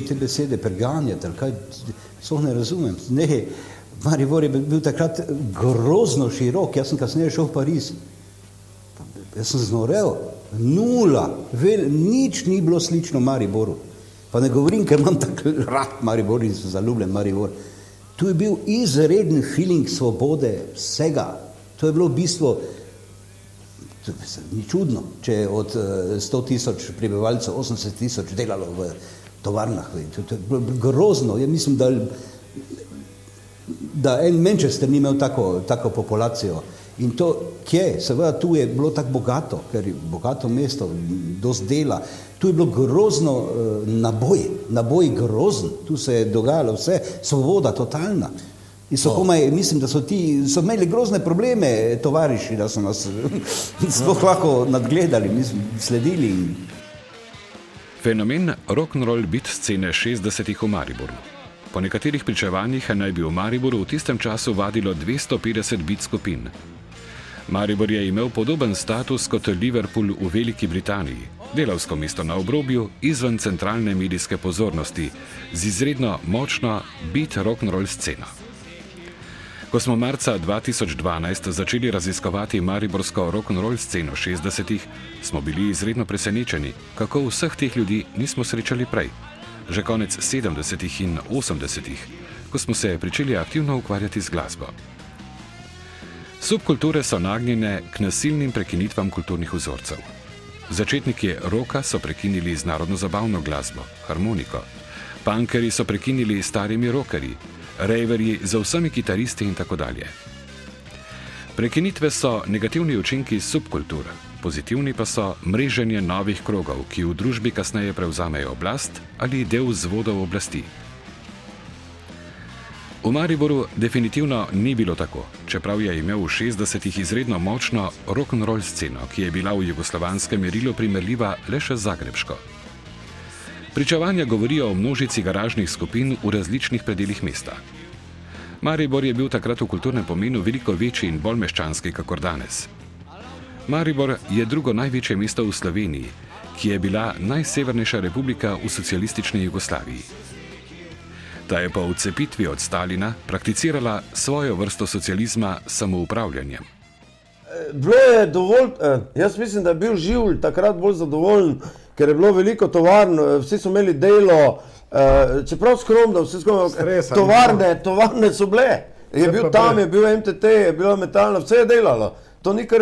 te besede preganjati, ali kaj, sploh ne razumem. Ne, Maribor je bil takrat grozno širok, jaz sem kasneje šel v Pariz. Jaz sem znorel, nula, nič ni bilo slično Mariboru. Pa ne govorim, ker imam tako rad Maribor in sem zaljubljen Maribor. Tu je bil izreden feeling svobode vsega. To je bilo v bistvu, ni čudno, če je od 100.000 prebivalcev 80.000 delalo v tovarnah. To je bilo grozno. Ja mislim, da en Manchester ni imel tako populacijo. In to, kje? Seveda tu je bilo tako bogato, ker je bogato mesto, dosti dela. Tu je bilo grozno naboj grozen. Tu se je dogajalo vse, svoboda totalna. In so komaj, mislim, da so imeli grozne probleme tovariši, da so nas sploh lahko nadgledali, mislim, sledili. Fenomen rock'n'roll beat scene 60-ih v Mariboru. Po nekaterih pričevanjih naj bi v Mariboru v tistem času vadilo 250 beat skupin. Maribor je imel podoben status kot Liverpool v Veliki Britaniji, delavsko mesto na obrobju izven centralne medijske pozornosti, z izredno močno beat rock'n'roll sceno. Ko smo marca 2012 začeli raziskovati mariborsko rock'n'roll sceno 60-ih, smo bili izredno presenečeni, kako vseh teh ljudi nismo srečali prej, že konec 70-ih in 80-ih, ko smo se pričeli aktivno ukvarjati z glasbo. Subkulture so nagnjene k nasilnim prekinitvam kulturnih vzorcev. Začetniki roka so prekinili z narodno-zabavno glasbo, harmoniko. Punkeri so prekinili s starimi rockerji, raverji za vsemi kitaristi in tako dalje. Prekinitve so negativni učinki subkultur, pozitivni pa so mreženje novih krogov, ki v družbi kasneje prevzamejo oblast ali del vzvodov oblasti. V Mariboru definitivno ni bilo tako, čeprav je imel v 60-ih izredno močno rock'n'roll sceno, ki je bila v jugoslovanskem merilu primerljiva le še zagrebško. Pričevanja govorijo o množici garažnih skupin v različnih predelih mesta. Maribor je bil takrat v kulturnem pomenu veliko večji in bolj meščanski kakor danes. Maribor je drugo največje mesto v Sloveniji, ki je bila najsevernejša republika v socialistični Jugoslaviji. Ta je po odcepitvi od Stalina prakticirala svojo vrsto socializma s samoupravljanjem. Bilo je dovolj, jaz mislim, da je bil Živl takrat bolj zadovoljen, ker je bilo veliko tovarn, vsi so imeli delo, čeprav skromno, vsi tovarne so bile. Je bil tam, je bil MTT, je bilo metalno, vse je delalo. To ni kar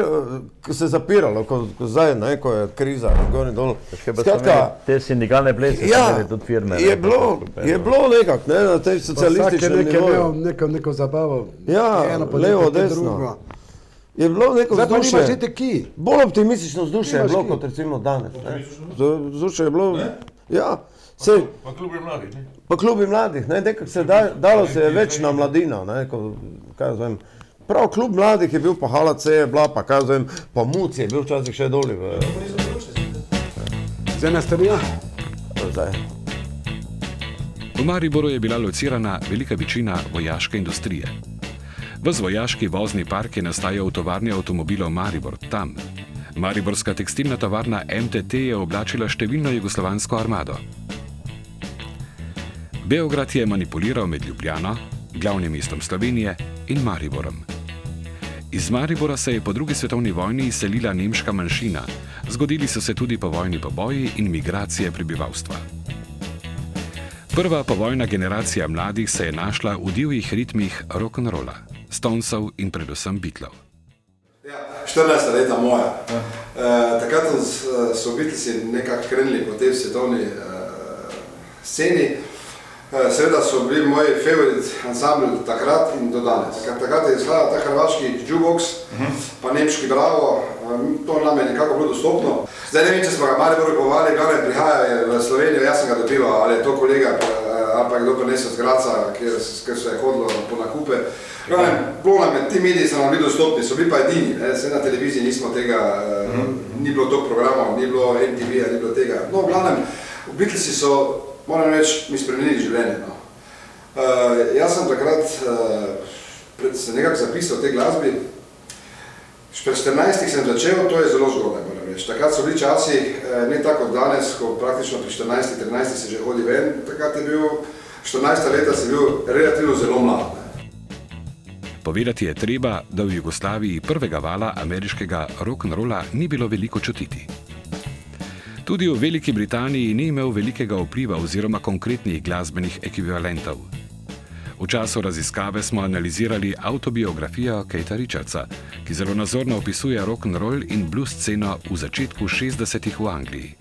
se zapiralo, ko zdaj, ko je kriza, gor in dol. Skratka, te sindikalne plese so imeli tudi firme. Je bilo nekako, na tej socialističnem nivoju. Vsak je neko zabavo. Ja, levo, desno. Je bilo neko vzdušje, bolj optimistično vzdušje je bilo kot recimo danes. Vzdušje je bilo, ja. Pa klubi mladih, ne? Pa klubi mladih, nekako se dalo se je več na mladino, kaj zvem. Prav klub mladih je bil, pa HLC je bila, pa kaj zvem, pa Muc je bil včasih še doli. Zdaj nastanija? Zdaj. V Mariboru je bila locirana velika večina vojaške industrije. Ves vojaški vozni park je nastajal v tovarni avtomobilov Maribor, tam. Mariborska tekstilna tovarna MTT je oblačila številno jugoslovansko armado. Beograd je manipuliral med Ljubljano, glavnim mestom Slovenije, in Mariborom. Iz Maribora se je po drugi svetovni vojni izselila nemška manjšina, zgodili so se tudi povojni poboji in migracije prebivalstva. Prva povojna generacija mladih se je našla v divjih ritmih rock'n'rolla, Stonesov in predvsem Beatlov. Ja, 14 leta moja. Takrat so Beatlesi nekako krenili po tej svetovni sceni. Seveda so bili moji favorit ansambl takrat in do danes. Takrat je izhajal ta hrvaški jukebox, pa nemški Bravo, to nam je nekako bilo dostopno. Zdaj ne vem, če smo ga Mariboru kupovali, glavne prihajajo v Slovenijo, jaz sem ga dobival, ali je to kolega ali pa kdo prinesel z Graca, ker se je hodilo po nakupe. Ti mediji so nam bili dostopni, so bili pa edini, vse na televiziji nismo tega, ni bilo toliko programov, ni bilo MTV-a, ni bilo tega. No, v glavnem, Beatlesi so, moram reči, mi spremenili življenje. Jaz sem takrat se nekako zapisal v tej glasbi. Pred 14 sem začel, to je zelo zgodaj, moram veš. Takrat so bili časi, ne tako kot danes, ko praktično pri 14-13 se že hodi ven, takrat je bil, 14 leta si bil relativno zelo mlad. Povedati je treba, da v Jugoslaviji prvega vala ameriškega rock'n'rolla ni bilo veliko čutiti. Tudi v Veliki Britaniji ni imel velikega vpliva oziroma konkretnih glasbenih ekvivalentov. V času raziskave smo analizirali avtobiografijo Keitha Richardsa, ki zelo nazorno opisuje rock'n'roll in blues sceno v začetku 60-ih v Angliji.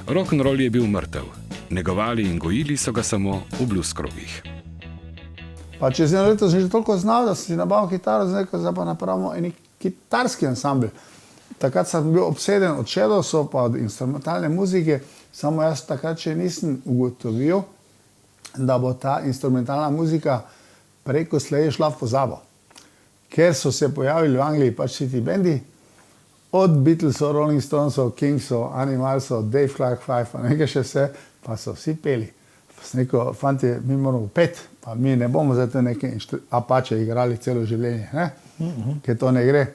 Rock'n'roll je bil mrtev, negovali in gojili so ga samo v blues krogih. Pa čez eno leto sem že toliko znal, da sem si nabavil kitaro, zdaj pa napravimo en kitarski ansambl. Takrat sem bil obseden od Shadowsov pa od instrumentalne muzike, samo jaz takrat še nisem ugotovil, da bo ta instrumentalna muzika preko slej šla v pozabo. Ker so se pojavili v Angliji pač vsi ti bendi, od Beatlesov, Rolling Stonesov, Kingsov, Animalsov, Dave Clark Five, pa nekaj še vse, pa so vsi peli. Pa sem rekel, fanti, mi moramo peti, pa mi ne bomo zato neke Apache igrali celo življenje, ne? Ker to ne gre.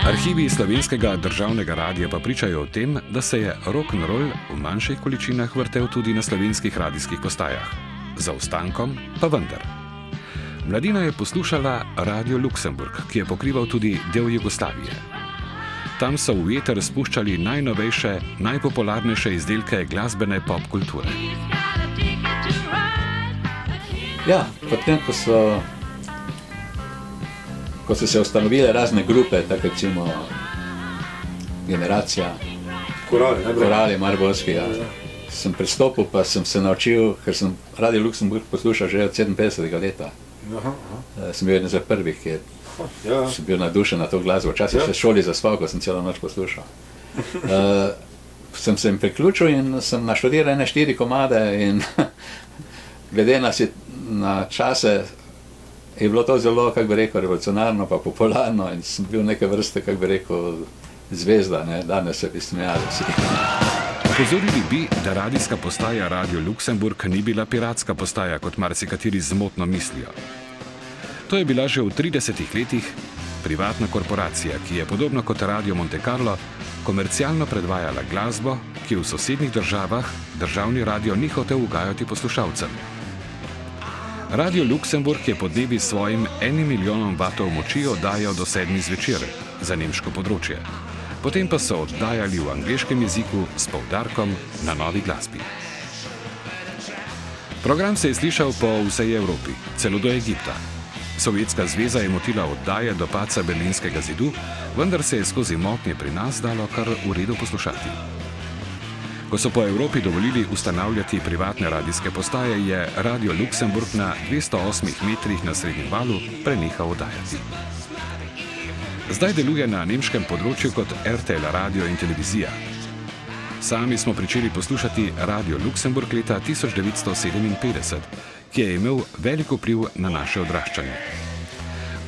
Arhivi Slovenskega državnega radia pa pričajo o tem, da se je rock'n'roll v manjših količinah vrtel tudi na slovenskih radijskih postajah. Za ostankom pa vendar. Mladina je poslušala Radio Luksemburg, ki je pokrival tudi del Jugoslavije. Tam so v eter spuščali najnovejše, najpopularnejše izdelke glasbene pop kulture. Ja, potem, ko so se ustanovile razne grupe, tako recimo Generacija, Korali Mariborski, sem pristopil, pa sem se naučil, ker sem Radio Luksemburg poslušal že od 57. leta. Sem bil eden za prvih, ki sem bil navdušen na to glasbo. Včasih še v šoli zaspal, ko sem celo noč poslušal. Sem se jim priključil in sem naštudiral 4 komade in glede na čase je bilo to zelo, kako bi rekel, revolucionarno pa popularno in sem bil neke vrste, kako bi rekel, zvezda, ne? Danes se bi smejali vsi. Opozorili bi, da radijska postaja Radio Luksemburg ni bila piratska postaja, kot marsikateri zmotno mislijo. To je bila že v 30-ih letih privatna korporacija, ki je podobno kot Radio Monte Carlo komercialno predvajala glasbo, ki v sosednjih državah državni radio ni hotel ugajati poslušalcem. Radio Luksemburg je po dnevi s svojim 1 milijonom vatov moči oddajal do 7 zvečer za nemško področje. Potem pa so oddajali v angleškem jeziku s poudarkom na novi glasbi. Program se je slišal po vsej Evropi, celo do Egipta. Sovjetska zveza je motila oddaje do padca Berlinskega zidu, vendar se je skozi motnje pri nas dalo kar v redu poslušati. Ko so po Evropi dovolili ustanavljati privatne radijske postaje, je Radio Luksemburg na 208 metrih na srednjem valu prenehal oddajati. Zdaj deluje na nemškem področju kot RTL radio in televizija. Sami smo pričeli poslušati Radio Luksemburg leta 1957, ki je imel velik vpliv na naše odraščanje.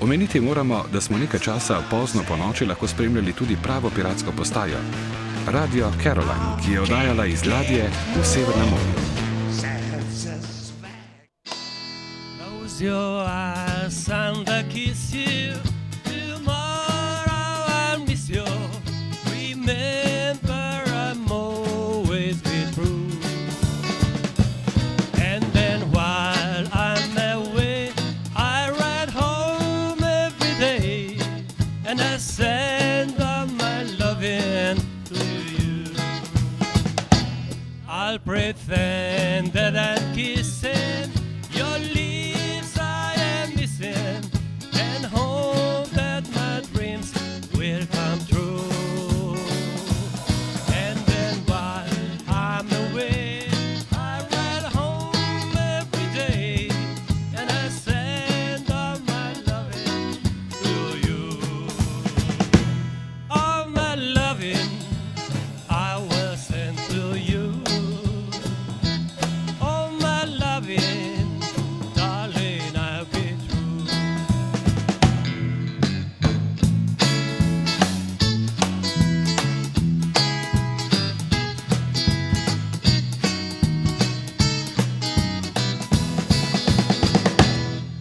Omeniti moramo, da smo nekaj časa pozno po noči lahko spremljali tudi pravo piratsko postajo, Radio Caroline, ki je oddajala iz ladje v Severnem morju. Pretend that I'm kissing your lips, I am missing, and hope that my dreams will come true. And then while I'm away, I ride home every day, and I send all my loving to you. All my loving I will send to you.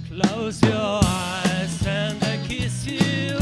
Close your eyes and I kiss you.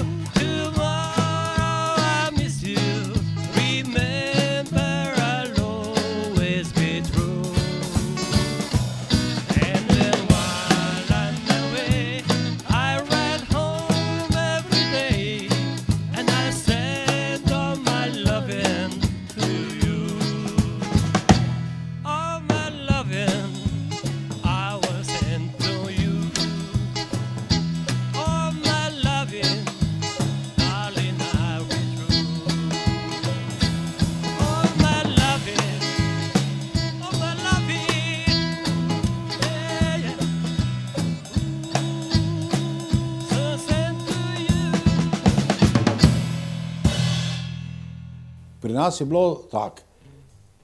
pri nas je bilo tako.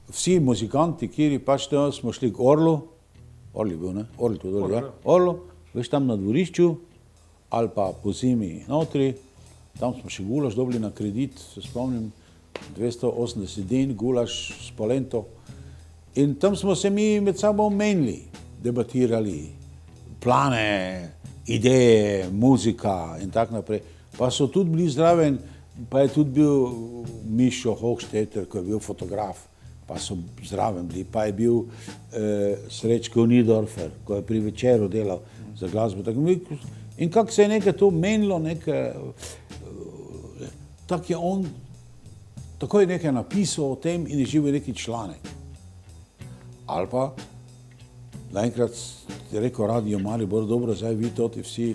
Vsi muzikanti, kjer pač tam smo šli k Orlu, Orli bil, ne? Orli tudi dol, ja? Orlu, veš tam na dvorišču, ali pa po zimi notri, tam smo še gulaš dobili na kredit, se spomnim, 280 din, gulaš s polento. In tam smo se mi med sabo menili, debatirali, plane, ideje, muzika in tak naprej. Pa so tudi bili zraven, pa je tudi bil Mišo Hochstetter, ko je bil fotograf, pa so zraven bili, pa je bil Srečko Nidorfer, ko je pri Večeru delal za glasbo. In kako se je nekaj to menilo, tako je on, tako je nekaj napisal o tem in je živel neki članek. Ali pa, naenkrat je rekel Radio Maribor, dobro, zdaj vi toti vsi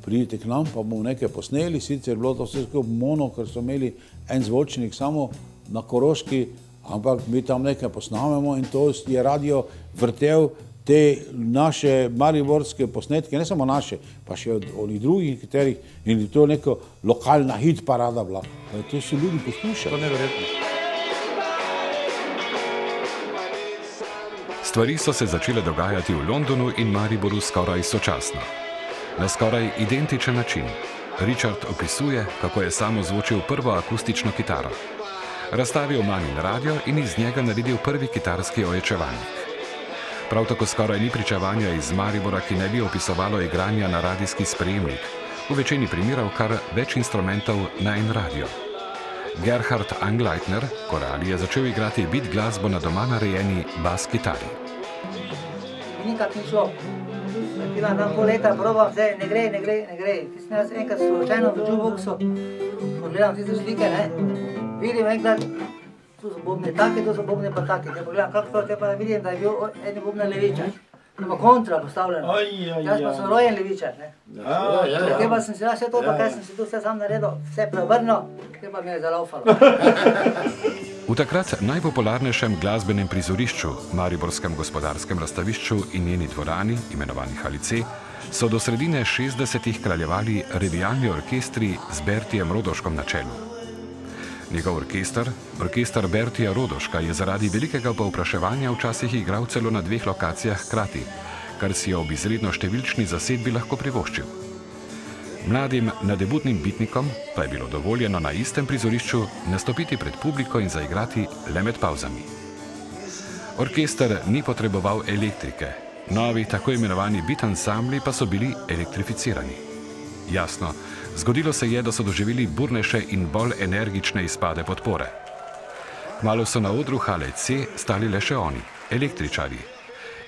pridite k nam, pa bomo nekaj posneli, sicer je bilo to vse skupaj mono, ker so imeli en zvočnik samo na Koroški, ampak mi tam nekaj posnamemo in to je radio vrtel te naše mariborske posnetke, ne samo naše, pa še od onih drugih katerih, in to je neka lokalna hit parada bila. To so ljudi poslušali. To neverjetno. Stvari so se začele dogajati v Londonu in Mariboru skoraj sočasno. Na skoraj identičen način. Richard opisuje, kako je sam ozvočil prvo akustično kitaro. Razstavil Manin radio in iz njega naredil prvi kitarski ojačevalnik. Prav tako skoraj ni pričevanja iz Maribora, ki ne bi opisovalo igranja na radijski sprejemnik. V večini primerov kar več instrumentov na en radio. Gerhard Angleitner, korali, je začel igrati beat glasbo na doma narejeni bas kitari. Nikak ni šlo. Bila tam pol leta, probam, zdaj ne gre. Ti sem jaz enkrat slučajno v jukeboxu, pogledam tiste slike, vidim enkrat, tu so bobne take, tu so bobne pa take. Te pogledam, kako te pa vidim, da je bil eni bobna levičar. Ima kontra postavljeno. Jaz pa sem rojen levičar, Te pa sem si vse to, pa kaj sem si tu vse sam naredil, vse preobrnil, te pa mi je zalaufalo. V takrat najpopularnejšem glasbenem prizorišču, Mariborskem gospodarskem razstavišču in njeni dvorani, imenovani Halice, so do sredine 60-ih kraljevali revijalni orkestri z Bertijem Rodoškom na čelu. Njegov orkester Bertija Rodoška, je zaradi velikega povpraševanja včasih igral celo na 2 lokacijah hkrati, kar si je ob izredno številčni zasedbi lahko privoščil. Mladim nadebudnim bitnikom pa je bilo dovoljeno na istem prizorišču nastopiti pred publiko in zaigrati le med pavzami. Orkester ni potreboval elektrike, novi tako imenovani beat ansambli pa so bili elektrificirani. Jasno, zgodilo se je, da so doživeli burnejše in bolj energične izpade podpore. Kmalu so na odru Hale C stali le še oni, električarji,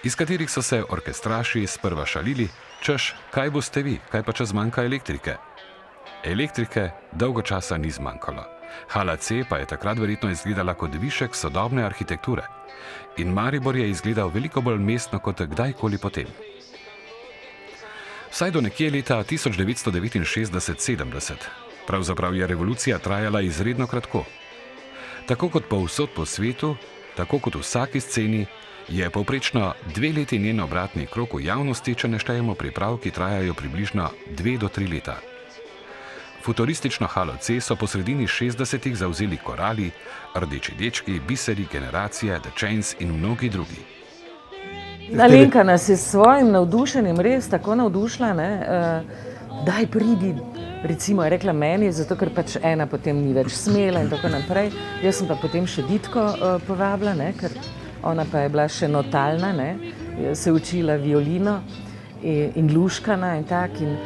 iz katerih so se orkestraši sprva šalili, češ, kaj boste vi, kaj pa če zmanjka elektrike? Elektrike dolgo časa ni zmanjkalo. Hala C pa je takrat verjetno izgledala kot višek sodobne arhitekture in Maribor je izgledal veliko bolj mestno kot kdajkoli potem. Vsaj do nekje leta 1969-70. Pravzaprav je revolucija trajala izredno kratko. Tako kot povsod po svetu, tako kot v vsaki sceni, je povprečno 2 leti njen obratni krog v javnosti, če ne štejemo priprav, ki trajajo približno 2 do 3 leta. Futuristično Halo C so po sredini 60-ih zavzeli Korali, Rdeči dečki, Biseri, Generacije, The Chains in mnogi drugi. Alenka nas je s svojim navdušenjem res tako navdušila, daj pridi, recimo je rekla meni, zato ker pač ena potem ni več smela in tako naprej. Jaz sem pa potem še Ditko povabila, ker ona pa je bila še notalna, se učila violino in luškana in tak. In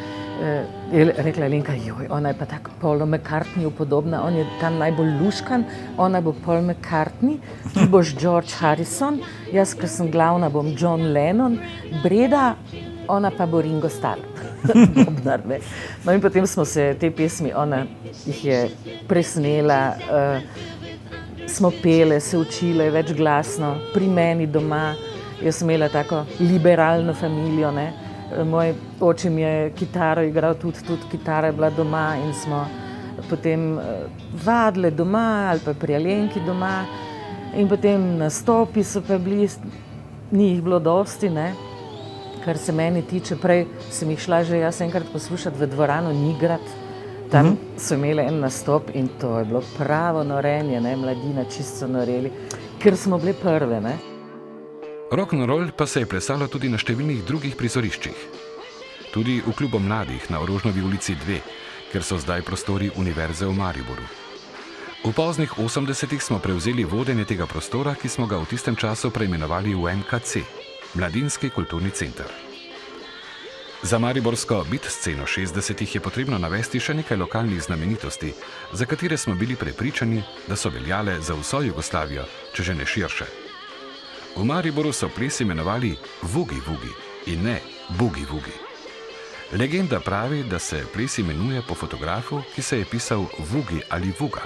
je rekla Alenka, joj, ona je pa tako Paul McCartneyju podobna, on je tam najbolj luškan, ona bo Paul McCartney, ti boš George Harrison, jaz, ker sem glavna, bom John Lennon, Breda, ona pa bo Ringo Starr. Bobnar, No in potem smo se te pesmi, ona jih je presnela, smo pele, se učile več glasno, pri meni doma, jaz sem imela tako liberalno familijo, Moj oče mi je kitaro igral, tudi kitara je bila doma in smo potem vadile doma ali pa pri Alenki doma in potem nastopi so pa bili, ni jih bilo dosti, kar se meni tiče. Prej sem jih šla že jaz enkrat poslušati v dvorano Nigrad, Tam so imeli en nastop in to je bilo pravo norenje, ne, mladina čisto noreli, ker smo bili prve, ne. Rock'n'roll pa se je plesalo tudi na številnih drugih prizoriščih. Tudi v klubu mladih na Orožnovi ulici 2, ker so zdaj prostori Univerze v Mariboru. V poznih 80-ih smo prevzeli vodenje tega prostora, ki smo ga v tistem času preimenovali v MKC, Mladinski kulturni center. Za mariborsko beat sceno 60-ih je potrebno navesti še nekaj lokalnih znamenitosti, za katere smo bili prepričani, da so veljale za vso Jugoslavijo, če že ne širše. V Mariboru so ples imenovali Vugi Vugi in ne Bugi Vugi. Legenda pravi, da se ples imenuje po fotografu, ki se je pisal Vugi ali Vuga.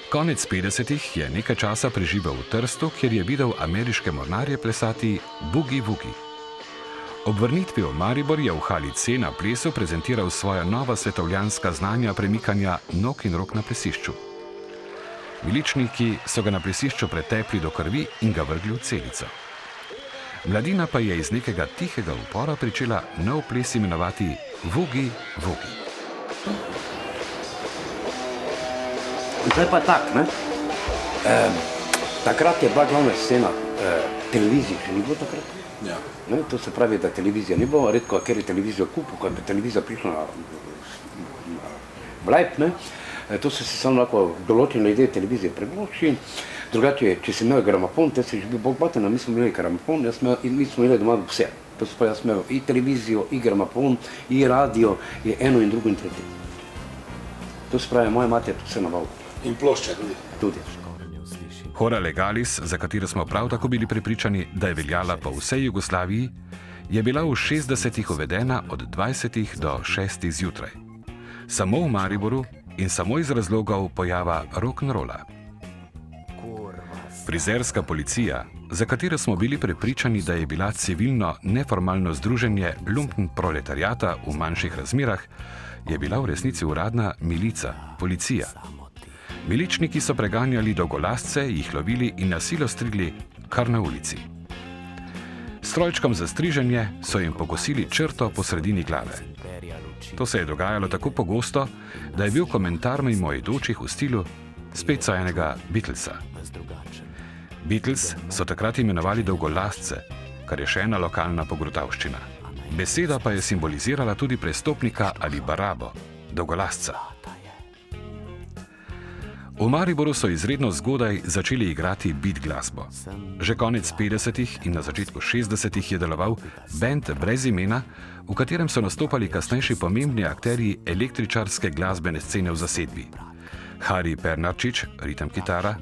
Konec 50-ih je nekaj časa preživel v Trstu, kjer je videl ameriške mornarje plesati Bugi Vugi. Ob vrnitvi v Maribor je v hali C na plesu prezentiral svoja nova svetovljanska znanja premikanja nog in rok na plesišču. Miličniki so ga na plesišču pretepli do krvi in ga vrgli v celico. Mladina pa je iz nekega tihega upora pričela nov ples imenovati Vugi Vugi. Zdaj pa tak, ne? Takrat je bila glavna scena televizije, še ni bilo takrat. Ja. Ne? To se pravi, da televizija ni bilo, redko kjer je televizijo kupil, ko je televizija prišla na Blajp, ne? To se si samo lahko določene ideje televizije pregloči. Drugače, če si imel gramofon, te si že bil bog batena, mi smo imeli gramofon, mi smo imeli doma vse. To se pravi, jaz imel i televizijo, i gramofon, i radio, i eno in drugo in tretje. To se pravi, moja mati je to vse nabavila. In plošče tudi. Tudi. Hora Legalis, za katero smo prav tako bili prepričani, da je veljala po vsej Jugoslaviji, je bila v 60-ih uvedena od 20 do 6 zjutraj. Samo v Mariboru in samo iz razlogov pojava rock'n'rolla. Frizerska policija, za katero smo bili prepričani, da je bila civilno neformalno združenje lumpen proletariata v manjših razmerah, je bila v resnici uradna milica, policija. Miličniki so preganjali dolgolasce, jih lovili in na silo strigli kar na ulici. Strojčkom za striženje so jim pokosili črto po sredini glave. To se je dogajalo tako pogosto, da je bil komentar mimoidočih v stilu spet so enega Beatlesa. Beatles so takrat imenovali dolgolasce, kar je še ena lokalna pogrutavščina. Beseda pa je simbolizirala tudi prestopnika ali barabo, dolgolasca. V Mariboru so izredno zgodaj začeli igrati beat glasbo. Že konec 50-ih in na začetku 60-ih je deloval band brez imena, v katerem so nastopali kasnejši pomembni akterji električarske glasbene scene v zasedbi. Hari Pernarčič, ritem kitara,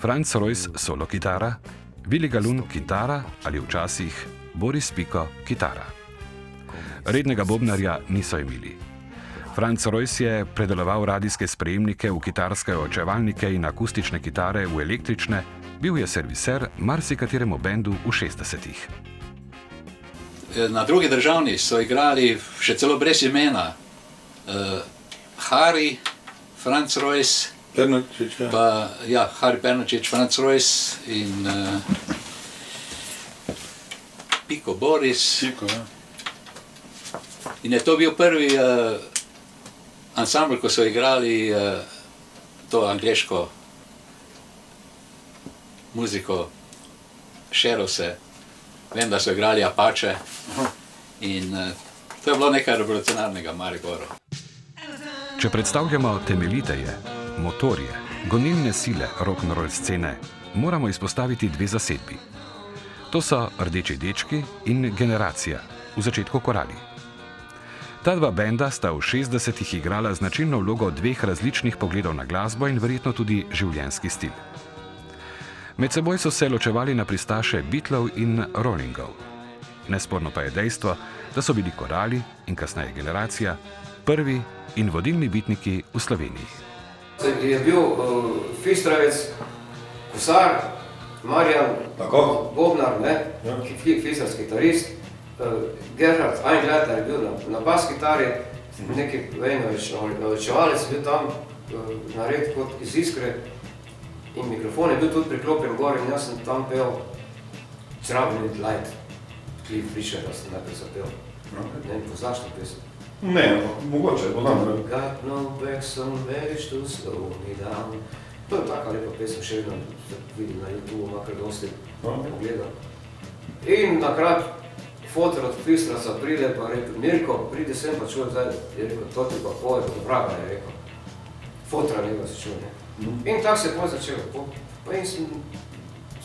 Franz Rojs, solo kitara, Vili Galun, kitara ali včasih Boris Piko, kitara. Rednega bobnarja niso imeli. Franz Rojs je predeloval radijske sprejemnike v kitarske očevalnike in akustične kitare v električne, bil je serviser marsikateremu bendu v 60-ih. Na drugi državni so igrali še celo brez imena. Hari, Franz Rojs, Pernarčič, ja. Pa, ja, Hari Pernarčič, Franz Rojs in Piko Boris. Piko, ja. In je to bil prvi ansambl, ko so igrali to angleško muziko, Sherose, vem, da so igrali Apache in to je bilo nekaj revolucionarnega v Mariboru. Če predstavljamo temeljiteje, motorje, gonilne sile rock'n'roll scene, moramo izpostaviti dve zasedbi. To so Rdeči dečki in Generacija, v začetku Korali. Ta dva benda sta v 60-ih igrala značilno vlogo dveh različnih pogledov na glasbo in verjetno tudi življenjski stil. Med seboj so se ločevali na pristaše Beatlov in Rollingov. Nesporno pa je dejstvo, da so bili Korali in kasneje Generacija prvi in vodilni bitniki v Sloveniji. Je bil Fistravec, Kosar, Marjan, Bobnar, Fisarski gitarist, Gerhard Eingleiter je bil na bas kitari, neki očevalec je bil tam nared kot iz Iskre in mikrofon je bil tudi priklopljen gor in jaz sem tam pel Traveling Light, Cliff Richarda sem najprej zapel. Ne poznaš to pesem? Ne, mogoče, bo nam. Got no back, some marriage to slow me down. To je taka lepa pesem, še vedno vidim na YouTube, makar dosti pogledam. In nakrat fotor od Fistrasa pride pa rekel, Mirko, pridi sem pa čujem zdaj, je rekel, to ti pa poje, pa vraga je rekel. Fotora njega se čujem, ne. In tako se je poje začelo, pa in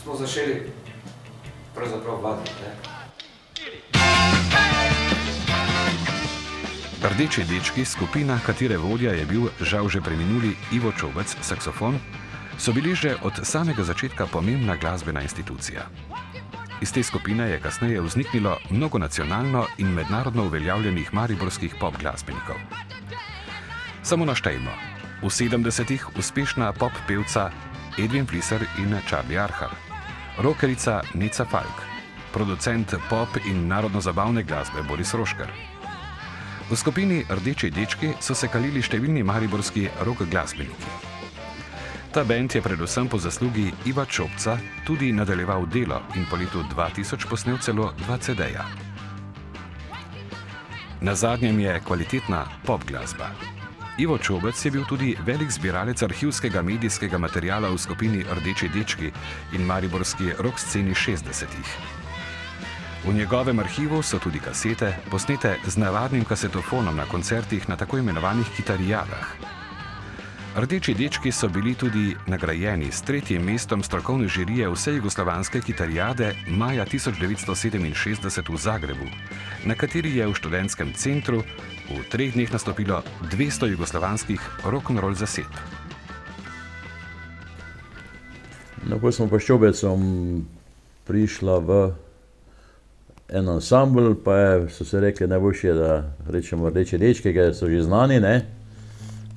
smo začeli pravzaprav vaditi, ne. Rdeči dečki, skupina, katere vodja je bil žal že preminuli Ivo Čobec, saksofon, so bili že od samega začetka pomembna glasbena institucija. Iz te skupine je kasneje vzniknilo mnogo nacionalno in mednarodno uveljavljenih mariborskih pop glasbenikov. Samo naštejmo. V 70-ih uspešna pop pevca Edwin Pliser in Charlie Arhar, rockerica Neca Falk, producent pop in narodno-zabavne glasbe Boris Roškar. V skupini Rdeči dečki so se kalili številni mariborski rock glasbeniki. Ta bend je predvsem po zaslugi Iva Čopca tudi nadaljeval delo in po letu 2000 posnel celo 2 CD-ja. Na zadnjem je kvalitetna pop glasba. Ivo Čobec je bil tudi velik zbiralec arhivskega medijskega materiala v skupini Rdeči dečki in mariborski rock sceni 60-ih. V njegovem arhivu so tudi kasete, posnete z navadnim kasetofonom na koncertih na tako imenovanih kitarijadah. Rdeči dečki so bili tudi nagrajeni s 3. mestom strokovne žirije vse jugoslovanske kitarijade maja 1967 v Zagrebu, na kateri je v študentskem centru v 3 dneh nastopilo 200 jugoslovanskih rock'n'roll zasedb. No, ko smo pa s Čobecom prišla v en ansambl, pa so se rekli, najboljše je, da rečemo Rdeči dečki, ker so že znani, ne?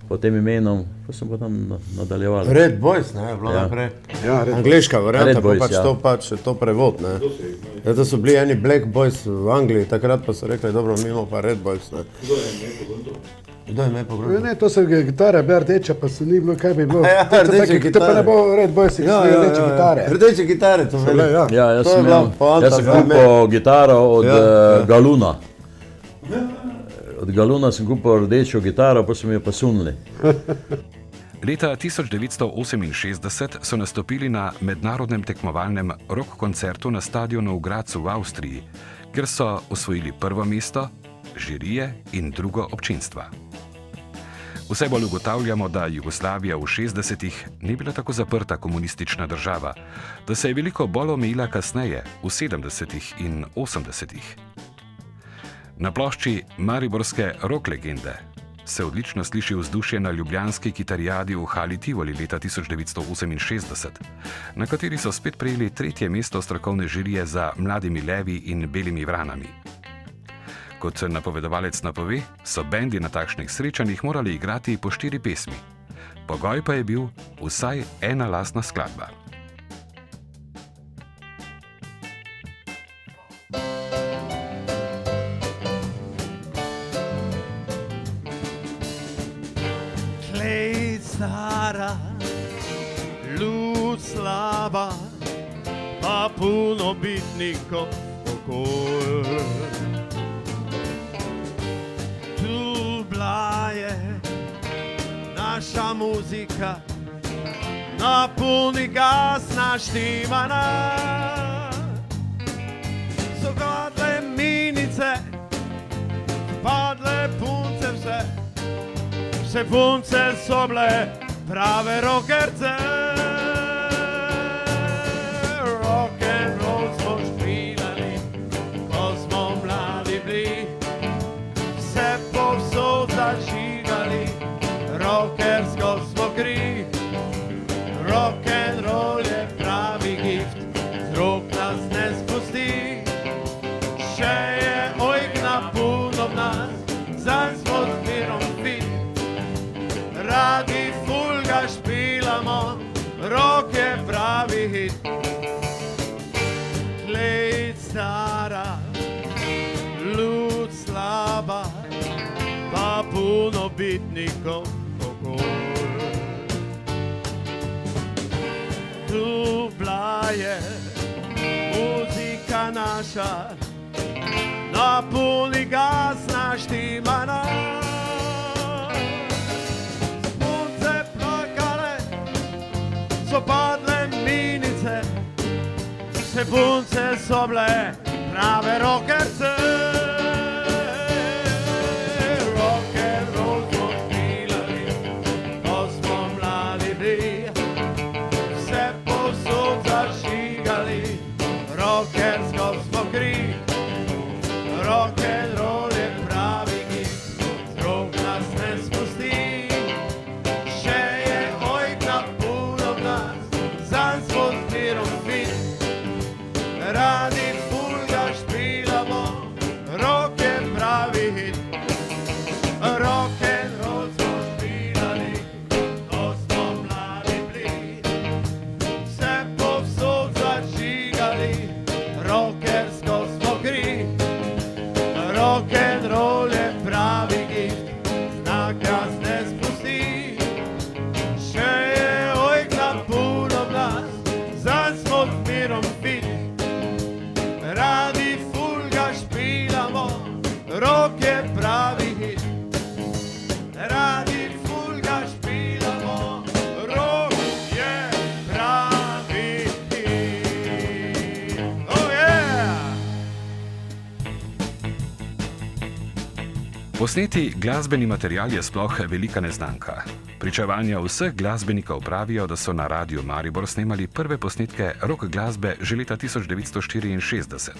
Po tem imenom, pa smo pa tam nadaljevali. Red Boys, ne, je bilo naprej. Ja, angliška varianta, pa pač to prevod, ne. Ja, to so bili eni Black Boys v Angliji, takrat pa so rekli, dobro, mi imamo pa Red Boys, ne. Kdo je ime pogledal? Kdo je ime pogledal? Ne, to so gitare, bila rdeča, pa so ni bilo, kaj bi bilo. Ja, rdeče gitare. To pa ne bo Red Boys, ki so rdeče gitare. Rdeče gitare, to veli. Ja, jaz sem kupil gitaro od Galuna. Od Galuna sem kupil rdečo gitaro, pa so mi jo pa sunili. Leta 1968 so nastopili na mednarodnem tekmovalnem rock koncertu na stadionu v Grazu v Avstriji, kjer so osvojili 1. mesto, žirije in 2. občinstva. Vse bolj ugotavljamo, da Jugoslavija v 60-ih ni bila tako zaprta komunistična država, da se je veliko bolj omejila kasneje, v 70-ih in 80-ih. Na plošči mariborske rock legende se odlično sliši vzdušje na ljubljanski kitarijadi v Hali Tivoli leta 1968, na kateri so spet prejeli 3. mesto strokovne žirije za Mladimi levi in Belimi vranami. Kot napovedovalec napove, so bendi na takšnih srečanjih morali igrati po 4 pesmi. Pogoj pa je bil vsaj ena lastna skladba. Stara, luč slaba, pa puno bitnikov okol. Tu bila je naša muzika, na puni gas naštimana. So gadle minice, padle punce vse, vse punce so bile prave rockerce. Rock'n'roll smo špilali, ko smo mladi bili, vse povsod zažigali, rockersko smo kri. Rock'n'roll je pravi gift, drog nas ne spusti, še je ojkna puno v nas, zanj smo zbirom fit. Radi fulga špilamo, rock je pravi hit. Klejt stara, luč slaba, pa puno bitnikov okol. Tu bila je muzika naša, na puni gas naštimana. Naše punce so bile prave rokerce. Rock and roll smo špilali, ko smo mladi bili. Vse povsod zažigali, rockersko smo kri. Rock and roll je pravi git, drog nas ne spusti. Še je ojka puno v nas, zanj smo zmerom fit. Radi ful ga špilamo, rock je pravi hit. Rock and roll smo špilali, ko smo mladi bili. Vse povsod zažigali, rockersko smo kri. Rock and roll je pravi gift, znak nas ne spusti. Še je ojka puno v nas, zanj smo zmerom fit. Radi ful ga špilamo, rock je pravi hit. Radi ful ga špilamo, rock je pravi hit. Oh yeah! Posneti glasbeni material je sploh velika neznanka. Pričevanja vseh glasbenikov pravijo, da so na Radiu Maribor snemali prve posnetke rock glasbe že leta 1964.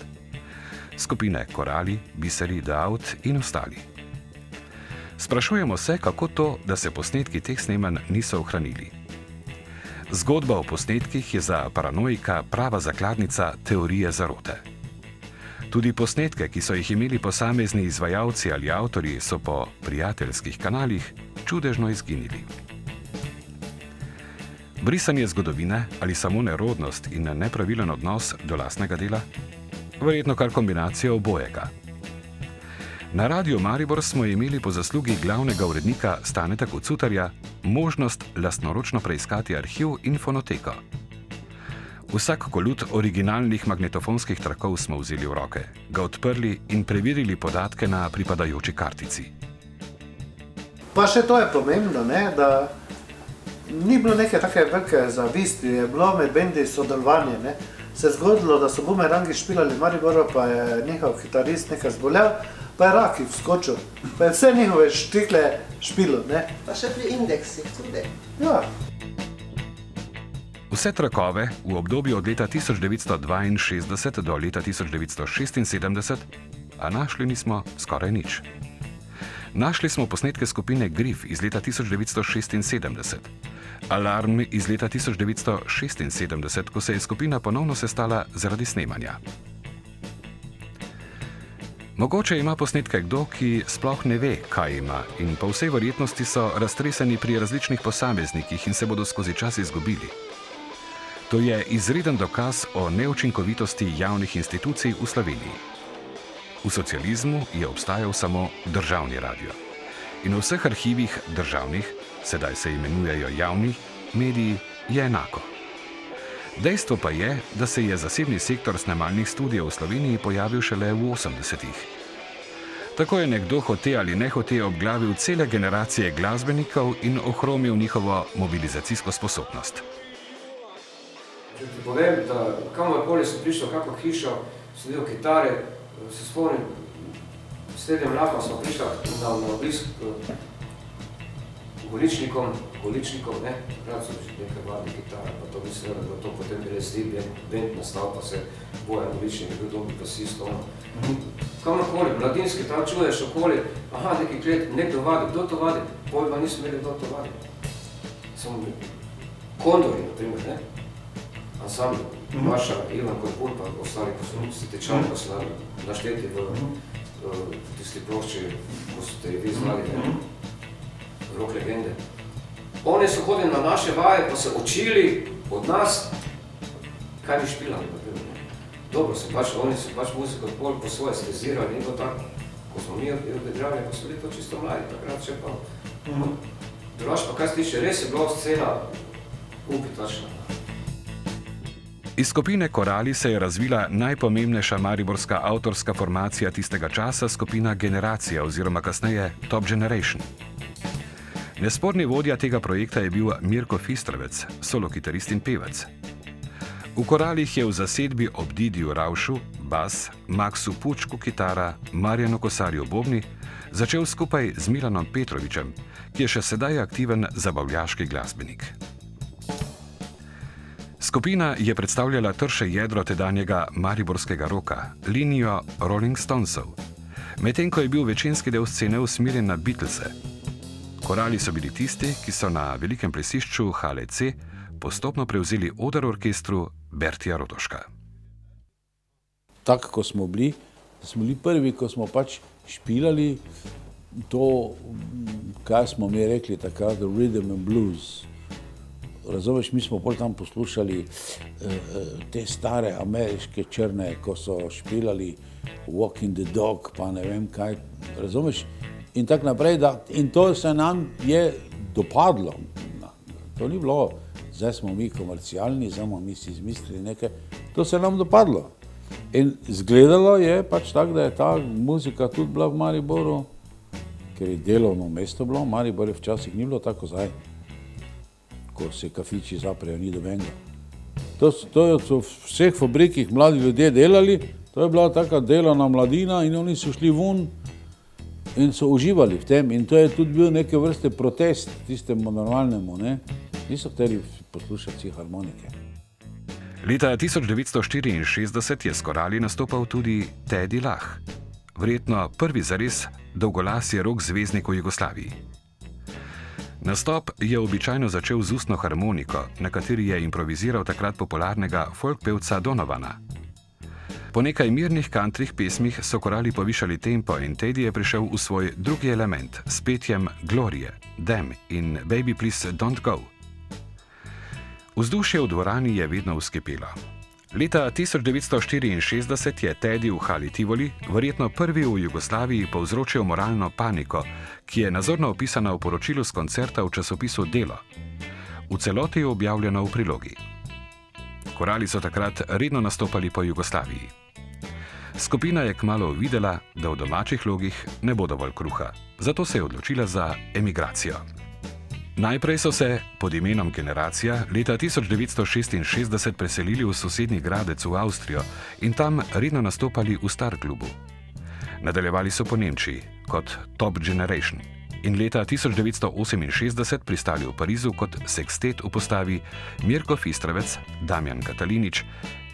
Skupine Korali, Biseri, The Out in ostali. Sprašujemo se, kako to, da se posnetki teh snemanj niso ohranili. Zgodba o posnetkih je za paranoika prava zakladnica teorije zarote. Tudi posnetke, ki so jih imeli posamezni izvajalci ali avtorji, so po prijateljskih kanalih čudežno izginili. Brisanje zgodovine ali samo nerodnost in nepravilen odnos do lastnega dela? Verjetno kar kombinacija obojega. Na Radiu Maribor smo imeli po zaslugi glavnega urednika Staneta Kocutarja možnost lastnoročno preiskati arhiv in fonoteko. Vsak kolut originalnih magnetofonskih trakov smo vzeli v roke, ga odprli in preverili podatke na pripadajoči kartici. Pa še to je pomembno, ne, da ni bilo neke take velike zavisti, je bilo med bendi sodelovanje. Ne. Se je zgodilo, da so Bumerangi špilali v Mariboru, pa je njihov kitarist nekaj zbolel, pa je Raki vskočil, pa je vse njihove štikle špilo. Ne. Pa še pri indeksih tudi. Ja. Vse trakove v obdobju od leta 1962 do leta 1976, a našli nismo skoraj nič. Našli smo posnetke skupine Grif iz leta 1976, Alarm iz leta 1976, ko se je skupina ponovno sestala zaradi snemanja. Mogoče ima posnetke kdo, ki sploh ne ve, kaj ima, in po vsej verjetnosti so raztreseni pri različnih posameznikih in se bodo skozi čas izgubili. To je izreden dokaz o neučinkovitosti javnih institucij v Sloveniji. V socializmu je obstajal samo državni radio. In v vseh arhivih državnih, sedaj se imenujejo javnih, mediji je enako. Dejstvo pa je, da se je zasebni sektor snemalnih studijev v Sloveniji pojavil šele v 80-ih. Tako je nekdo hote ali nehote obglavil cele generacije glasbenikov in ohromil njihovo mobilizacijsko sposobnost. Če ti povem, da kamorkoli sem prišel v kakšno hišo, sem videl kitare, se spomnim, s Tedjem Lahom smo prišli na obisk Goličnikom, ne, takrat so že nekaj varni kitare, pa to bi seveda, da to potem bi res band nastal, pa se Bojan Goličnik je bil dobi basist, kamorkoli, mladinski, tam čuješ okoli, aha, neki klet, nekdo vadi, kdo to vadi, pojma nismo imeli, kdo to vadi. Samo Kondori, na primer, ne, ansambl, Maša, Ivan Korbun, pa ostali, ko so tečali, ko so našteti v tisti plošči, ko so te vi znali, ne, rock legende. Oni so hodili na naše vaje, pa se učili od nas, kaj bi špilali, na primer, ne. Dobro, oni so pač muziko po svoje stezirali, ni bilo tako, ko smo mi odigrali, pa so bili to čisto mladi, takrat še pa. Drugač pa kaj se tiče, res je bila scena upitačna. Iz skupine Korali se je razvila najpomembnejša mariborska avtorska formacija tistega časa, skupina Generacija oziroma kasneje Top Generation. Nesporni vodja tega projekta je bil Mirko Fistrovec, solo kitarist in pevec. V koralih je v zasedbi ob Didiju Ravšu, bas, Maksu Pučku kitara, Marjanu Kosarju bobni, začel skupaj z Milanom Petrovičem, ki je še sedaj aktiven zabavljaški glasbenik. Skupina je predstavljala trše jedro tedanjega mariborskega roka, linijo Rolling Stonesov, medtem ko je bil večinski del scene usmerjen na Beatlese. Korali so bili tisti, ki so na velikem plesišču Hale C postopno prevzeli oder orkestru Bertija Rotoška. Tako, ko smo bili prvi, ko smo pač špilali to, kaj smo mi rekli takrat, the rhythm and blues. Razumeš, mi smo pol tam poslušali te stare ameriške črne, ko so špilali Walking the Dog, pa ne vem kaj, razumeš? In tako naprej, in to se nam je dopadlo. To ni bilo, zdaj smo mi komercialni, zdaj smo mi si izmislili nekaj, to se nam dopadlo. In izgledalo je pač tako, da je ta muzika tudi bila v Mariboru, ker je delovno mesto bilo, Maribor je včasih ni bilo tako zdaj, ko se kafiči zaprejo, ni dobenga. To so v vseh fabrikih mladi ljudje delali, to je bila taka delovna mladina in oni so šli ven in so uživali v tem. In to je tudi bil neke vrste protest tistemu normalnemu, ne? Niso hteli poslušati harmonike. Leta 1964 je s korali nastopal tudi Teddy Lah, verjetno prvi zares dolgolasji rock zvezdnik v Jugoslaviji. Nastop je običajno začel z ustno harmoniko, na kateri je improviziral takrat popularnega folk pevca Donovana. Po nekaj mirnih countryh pesmih so korali povišali tempo in Teddy je prišel v svoj drugi element s petjem Glorie, Them in Baby Please Don't Go. Vzdušje v dvorani je vedno vzkipelo. Leta 1964 je Teddy v Hali Tivoli, verjetno prvi v Jugoslaviji, povzročil moralno paniko, ki je nazorno opisana v poročilu z koncerta v časopisu Delo. V celoti je objavljeno v prilogi. Korali so takrat redno nastopali po Jugoslaviji. Skupina je kmalu videla, da v domačih logih ne bo dovolj kruha, zato se je odločila za emigracijo. Najprej so se pod imenom Generacija leta 1966 preselili v sosednji Gradec v Avstrijo in tam redno nastopali v Star klubu. Nadaljevali so po Nemčiji kot Top Generation in leta 1968 pristali v Parizu kot sekstet v postavi Mirko Fistravec, Damjan Katalinič,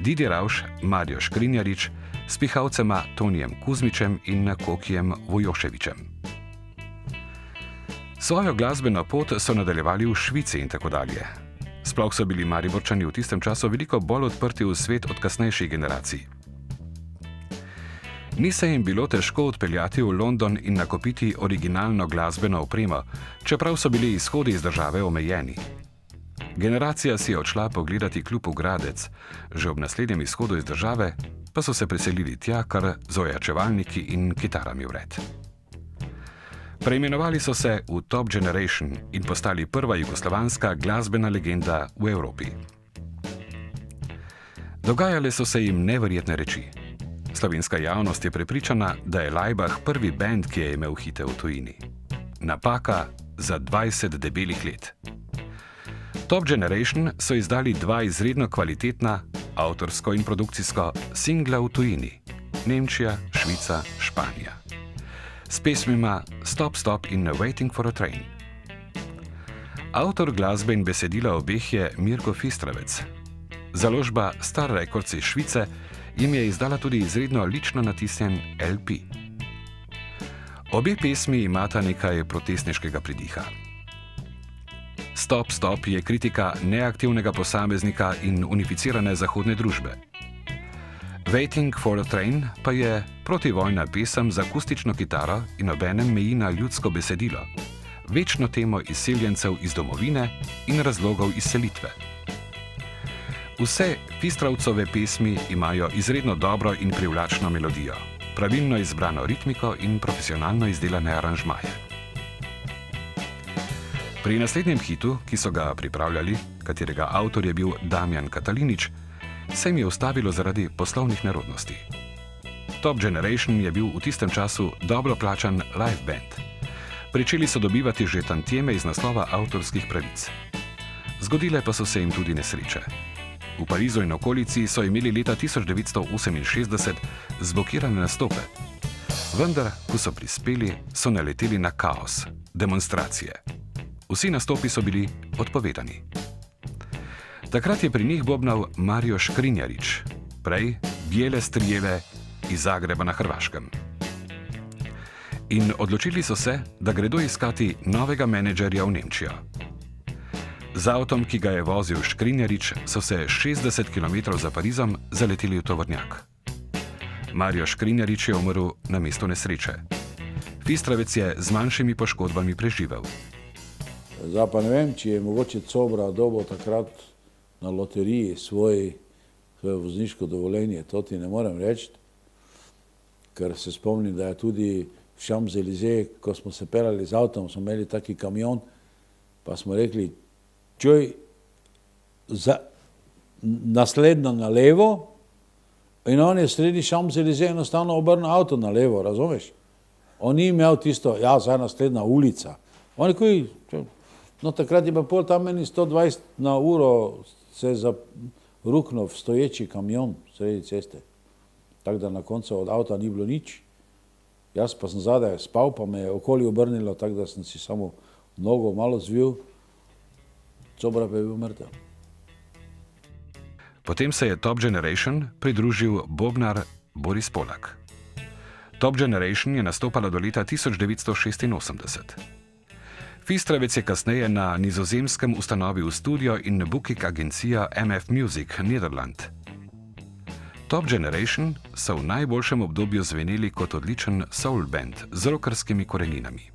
Didi Ravš, Marjo Škrinjarič, s pihalcema Tonijem Kuzmičem in Kokijem Vojoševičem. Svojo glasbeno pot so nadaljevali v Švici in tako dalje. Sploh so bili Mariborčani v tistem času veliko bolj odprti v svet od kasnejših generacij. Ni se jim bilo težko odpeljati v London in nakupiti originalno glasbeno opremo, čeprav so bili izhodi iz države omejeni. Generacija si je odšla pogledati klub v Gradec, že ob naslednjem izhodu iz države pa so se preselili tja kar z ojačevalniki in kitarami vred. Preimenovali so se v Top Generation in postali prva jugoslovanska glasbena legenda v Evropi. Dogajale so se jim neverjetne reči. Slovenska javnost je prepričana, da je Laibach prvi bend, ki je imel hite v tujini. Napaka za 20 debelih let. Top Generation so izdali dva izredno kvalitetna, avtorsko in produkcijsko, singla v tujini: Nemčija, Švica, Španija. S pesmima Stop Stop in Waiting for a Train. Avtor glasbe in besedila obeh je Mirko Fistravec. Založba Star Records iz Švice jim je izdala tudi izredno lično natisnjen LP. Obe pesmi imata nekaj protestniškega pridiha. Stop Stop je kritika neaktivnega posameznika in unificirane zahodne družbe. Waiting for a Train pa je protivojna pesem z akustično kitaro in obenem meji na ljudsko besedilo, večno temo izseljencev iz domovine in razlogov izselitve. Vse Fistravcove pesmi imajo izredno dobro in privlačno melodijo, pravilno izbrano ritmiko in profesionalno izdelane aranžmaje. Pri naslednjem hitu, ki so ga pripravljali, katerega avtor je bil Damjan Katalinič, se jim je ustavilo zaradi poslovnih nerodnosti. Top Generation je bil v tistem času dobro plačan live band. Pričeli so dobivati že tantjeme iz naslova avtorskih pravic. Zgodile pa so se jim tudi nesreče. V Parizu in okolici so imeli leta 1968 zblokirane nastope. Vendar, ko so prispeli, so naleteli na kaos, demonstracije. Vsi nastopi so bili odpovedani. Takrat je pri njih bobnal Mario Škrinjarič, prej Bijele strijele iz Zagreba na Hrvaškem. In odločili so se, da gredo iskati novega menedžerja v Nemčijo. Z avtom, ki ga je vozil Škrinjarič, so se 60 km za Parizom zaleteli v tovornjak. Mario Škrinjarič je umrl na mestu nesreče. Fistravec je z manjšimi poškodbami preživel. Zdaj pa ne vem, če je mogoče Cobra dobil takrat na loteriji svoje vozniško dovoljenje, to ti ne morem reči, ker se spomnim, da je tudi v Champs-Élysées, ko smo se pelali z avtom, smo imeli taki kamion, pa smo rekli, čuj, naslednjo na levo, in on je sredi Champs-Élysées enostavno obrnil avto na levo, razumeš? On ni imel tisto, ja, zdaj naslednja ulica. On je koji, no takrat je pa pol tam meni 120 na uro se zaruknil v stoječi kamion sredi ceste. Tako da na koncu od avta ni bilo nič. Jaz pa sem zadaj spal, pa me je okoli obrnilo, tako da sem si samo nogo malo zvil. Cobra pa je bil mrtev. Potem se je Top Generation pridružil bobnar Boris Polak. Top Generation je nastopala do leta 1986. Fistravec je kasneje na Nizozemskem ustanovil studio in booking agencija MF Music Nederland. Top Generation so v najboljšem obdobju zveneli kot odličen soul band z rockerskimi koreninami.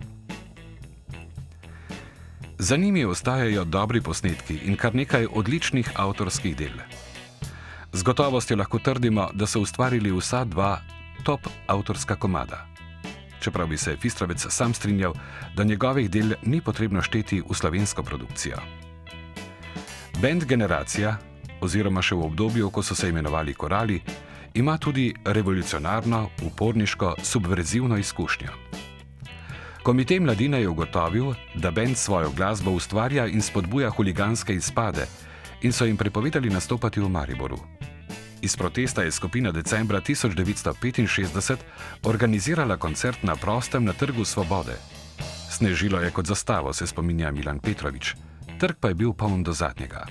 Za njimi ostajajo dobri posnetki in kar nekaj odličnih avtorskih del. Z gotovostjo lahko trdimo, da so ustvarili vsa dva top avtorska komada. Čeprav bi se Fistravec sam strinjal, da njegovih del ni potrebno šteti v slovensko produkcijo. Band Generacija, oziroma še v obdobju, ko so se imenovali Korali, ima tudi revolucionarno, uporniško, subverzivno izkušnjo. Komitej mladine je ugotovil, da band svojo glasbo ustvarja in spodbuja huliganske izpade in so jim prepovedali nastopati v Mariboru. Iz protesta je skupina decembra 1965 organizirala koncert na prostem na Trgu Svobode. Snežilo je kot zastavo, se spominja Milan Petrovič. Trg pa je bil poln do zadnjega.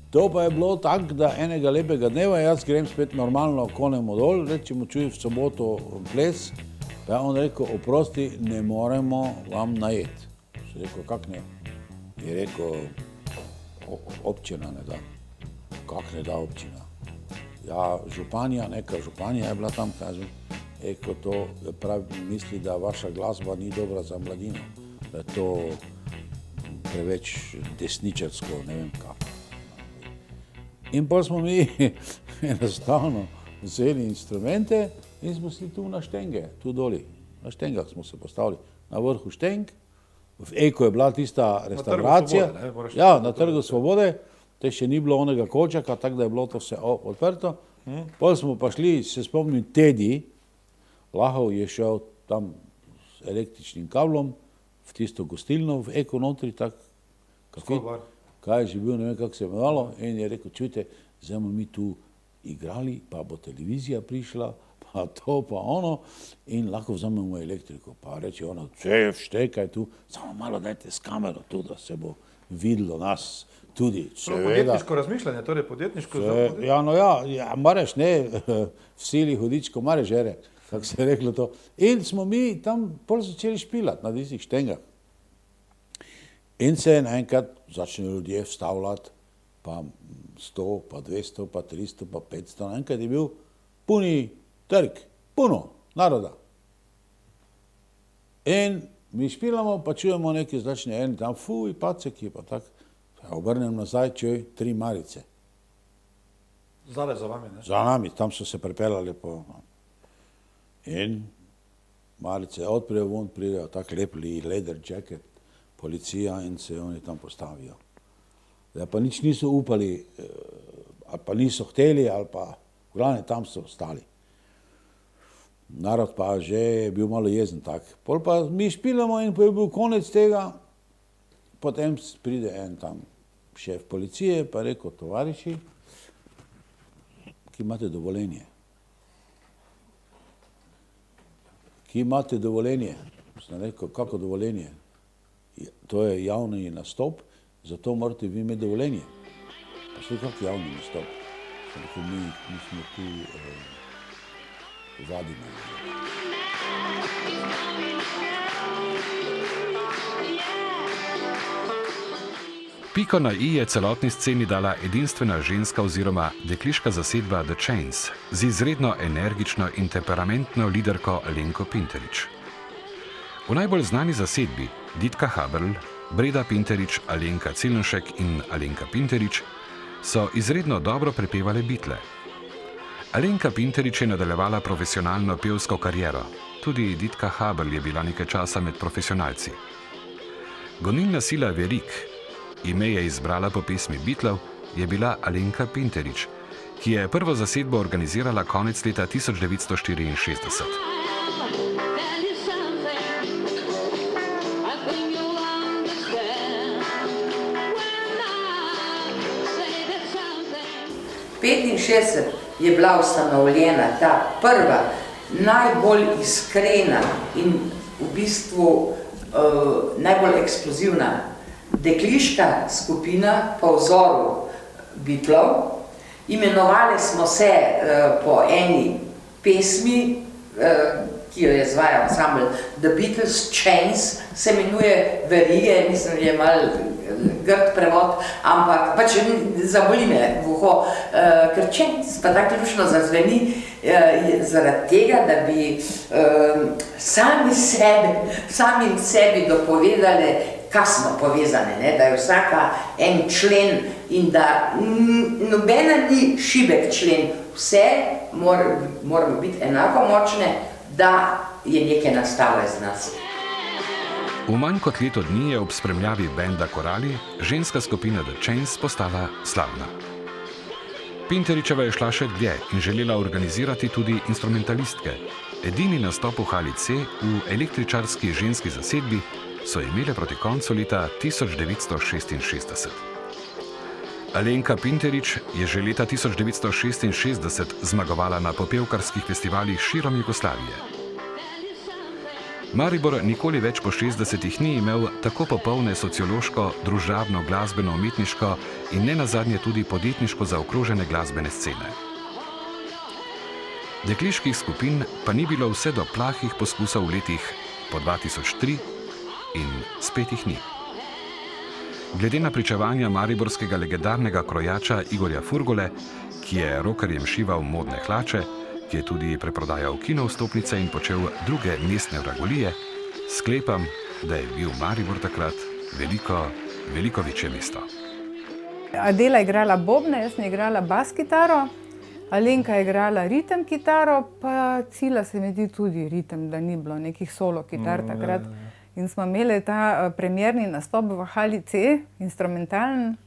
To pa je bilo tako, da enega lepega dneva jaz grem spet normalno konemo dol, rečemo čuj v soboto ples, pa je on rekel, oprosti, ne moremo vam najeti. Se rekel, kak ne? Je rekel, občina ne da. Kak ne da občina? Ja, županja, neka županja je bila tam, kažem, rekel, to pravi, misli, da vaša glasba ni dobra za mladino, da je to preveč desničarsko, ne vem kako. In pa smo mi enostavno vzeli instrumente in smo šli tu na štenge, tu doli. Na štengah smo se postavili, na vrhu šteng. V Eko je bila tista restauracija. Ja, na Trgu Svobode. Te še ni bilo onega kočaka, tako da je bilo to vse odprto. Potem smo pa šli, se spomnim, Tedi, Lahov je šel tam s električnim kablom v tisto gostilno, v Eko notri, tako, kaj je že bil, ne vem, kako se je imenovalo, in je rekel, čujte, zdaj bomo mi tu igrali, pa bo televizija prišla, pa to, pa ono, in lahko vzamemo elektriko. Pa reče ona, štekaj tu, samo malo dajte s kamero tu, da se bo videlo nas tudi, seveda. Podjetniško razmišljanje, torej podjetniško zavodje? Ja, no ja, mareš, ne, v sili hudičko, mareš, žere, kako se je reklo to. In smo mi tam pol začeli špilati na tistih štengah. In se naenkrat začne ljudje vstavljati, pa 100, pa 200, pa 300, pa 500, naenkrat je bil puni trg, puno naroda. In mi špilamo, pa čujemo neki začne eni tam, fuj, paceki, pa tak. Obrnem nazaj, čuj, 3 marice. Zdaj za vami, ne? Za nami, tam so se pripeljali po... In marice odprejo von, pridejo tak lep leather jacket, policija in se oni tam postavijo. Da pa nič niso upali, ali pa niso hteli, ali pa v glavne tam so ostali. Narod pa že je bil malo jezen tak. Pol pa mi špilamo in pa je bil konec tega, potem pride en tam šef policije, pa rekel, tovariši, ki imate dovoljenje. Ki imate dovoljenje. Sem rekel, kako dovoljenje? To je javni nastop, zato morate vi imeti dovoljenje. Pa še kak javni nastop? Sem rekel, mi smo tu vadimo. Piko na i je celotni sceni dala edinstvena ženska oziroma dekliška zasedba The Chains z izredno energično in temperamentno liderko Alenko Pinterič. V najbolj znani zasedbi Ditka Haberl, Breda Pinterič, Alenka Cilenšek in Alenka Pinterič so izredno dobro prepevale Beatle. Alenka Pinterič je nadaljevala profesionalno pevsko kariero, tudi Ditka Haberl je bila nekaj časa med profesionalci. Gonilna sila verig, ime je izbrala po pesmi Beatlov, je bila Alenka Pinterič, ki je prvo zasedbo organizirala konec leta 1964. Je bila ustanovljena ta prva, najbolj iskrena in v bistvu najbolj eksplozivna dekliška skupina po vzoru Beatlov. Imenovali smo se po eni pesmi, ki jo je izvajal ansambl The Beatles Chains, se imenuje verige, mislim, je malo grd prevod, ampak pač zaboli me v uho, ker Chains pa tako lušno zazveni zaradi tega, da bi sami sebi dopovedali, kaj smo povezane, ne? Da je vsaka en člen in da nobena ni šibek člen, vse moramo biti enako močne, da je nekaj nastalo iz nas. V manj kot leto dni je ob spremljavi benda Korali ženska skupina The Chains postala slavna. Pinteričeva je šla še dlje in želela organizirati tudi instrumentalistke. Edini nastop v hali C v električarski ženski zasedbi so imele proti koncu leta 1966. Alenka Pinterič je že leta 1966 zmagovala na popevkarskih festivalih širom Jugoslavije. Maribor nikoli več po 60-ih ni imel tako popolne sociološko, družabno, glasbeno, umetniško in ne nazadnje tudi podjetniško zaokrožene glasbene scene. Dekliških skupin pa ni bilo vse do plahih poskusov v letih po 2003 in spet jih ni. Glede na pričevanja mariborskega legendarnega krojača Igorja Furgole, ki je rokerjem šival modne hlače, ki je tudi preprodajal kino vstopnice in počel druge mestne vragolije, sklepam, da je bil Maribor takrat veliko večje mesto. Adela je igrala bobne, jaz sem igrala bas kitaro, Alenka je igrala ritem kitaro, pa Cila se mi zdi tudi ritem, da ni bilo nekih solo kitar takrat. In smo imeli ta premierni nastop v hali C, instrumentalen.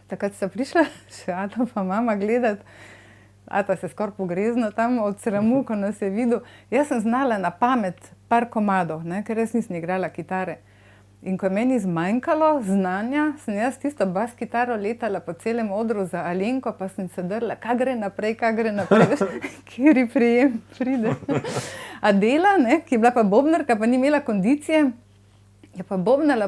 Takrat sta prišla še Ata pa mama gledat. Ata se skoraj pogrezno tam od sramu, ko nas je videl. Jaz sem znala na pamet par komadov, ne, ker jaz nisem igrala kitare. In ko je meni zmanjkalo znanja, sem jaz tisto bas kitaro letala po celem odru za Alenko, pa sem se drla, kaj gre naprej, kjeri prijem pride. Adela, ne, ki je bila pa bobnarka, pa ni imela kondicije, je pa bobnala,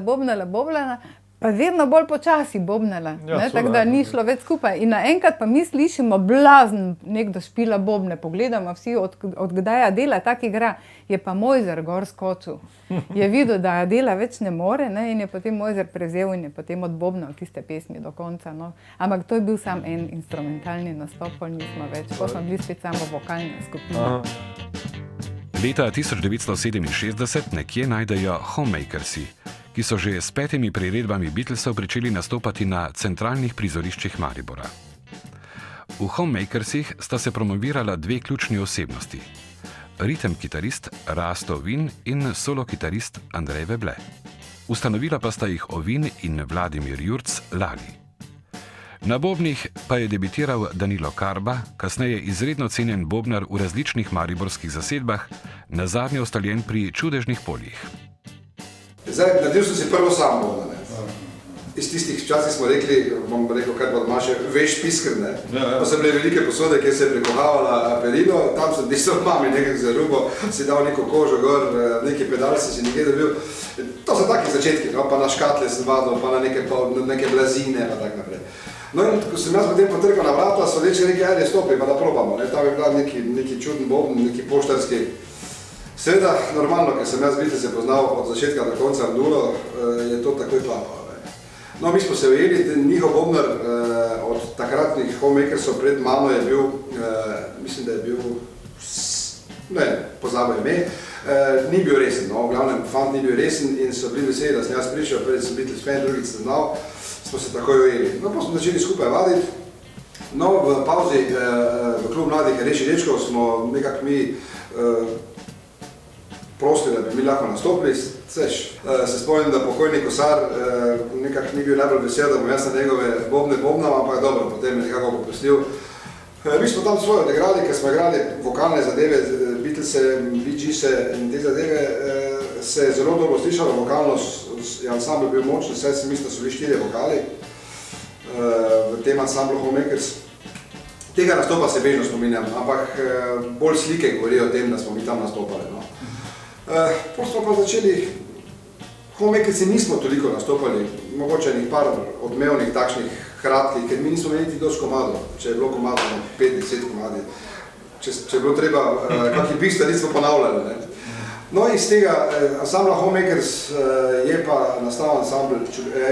pa vedno bolj počasi bobnala, tako da ni šlo več skupaj. In naenkrat pa mi slišimo blazen, nekdo špila bobne, pogledamo vsi, od kdaj Adela tak igra, je pa Mojzer gor skočil. Je videl, da Adela več ne more, ne, in je potem Mojzer prevzel in je potem odbobnal tiste pesmi do konca. No. Ampak to je bil sam en instrumentalni nastop, nismo več, ko smo bili spet samo vokalna skupina. Leta 1967 nekje najdejo Homemakersi, ki so že s 5 priredbami Beatlesov pričeli nastopati na centralnih prizoriščih Maribora. V Homemakersih sta se promovirala dve ključni osebnosti. Ritem kitarist Rasto Ovin in solo kitarist Andrej Veble. Ustanovila pa sta jih Ovin in Vladimir Jurc lani. Na bobnih pa je debitiral Danilo Karba, kasneje izredno cenjen bobnar v različnih mariborskih zasedbah, nazadnje ustaljen pri Čudežnih poljih. Zdaj, naredil sem si prvo sam bobnane. iz tistih časih smo rekli, bom rekel, kar pa doma še, veš piskr, ne. To so bile velike posode, kjer se je prekuhavala perilo, tam sem disal mami nekaj za rubo, si dal neko kožo gor, neki pedal si nekaj dobil. To so taki začetki, no, pa na škatle sem vadil, pa na neke blazine, pa tak naprej. No in ko sem jaz potem potrkal na vrata, so reči nekaj, ajde stopi, pa da probamo, ne. Tam je bila neki čuden bobn, neki poštarski. Seveda, normalno, ker sem jaz Beatlese poznal od začetka do konca nulo, je to takoj klapalo. No, mi smo se ujeli, njihov bobnar od takratnih Homemakersov pred mano je bil, mislim, da je bil, ne, pozabil ime, ni bil resen, no, v glavnem fant ni bil resen in so bili veseli, da sem jaz prišel, prvi sem Beatles fan, drugič sem znal, smo se takoj ujeli. No, pa smo začeli skupaj vaditi. No, v pauzi v klub mladih Reši dečkov smo nekako mi prosili, da bi mi lahko nastopili. Se spomnim, da pokojni Kosar nekako ni bil najbolj vesel, da bom jaz na njegove bobnal, ampak dobro, potem je nekako popustil. Mi smo tam svoje odigrali, ker smo igrali vokalne zadeve, Beatlese, Bee Geese in te zadeve, se je zelo dobro slišalo, vokalno je ansambl bil močen, saj si mislim, da so bili 4 vokali v tem ansamblu Homemakers. Tega nastopa se bežno spominjam, ampak bolj slike govorijo o tem, da smo mi tam nastopali. No. Potem smo pa začeli, Homemakers nismo toliko nastopali, mogoče nekaj par odmevnih takšnih kratkih, ker mi nismo imeli dosti komadov, če je bilo komadov 5-10 komadi, če je bilo treba kakih bistv, nismo ponavljali. Ne. No, iz tega ansambla Homemakers je pa nastal ansambl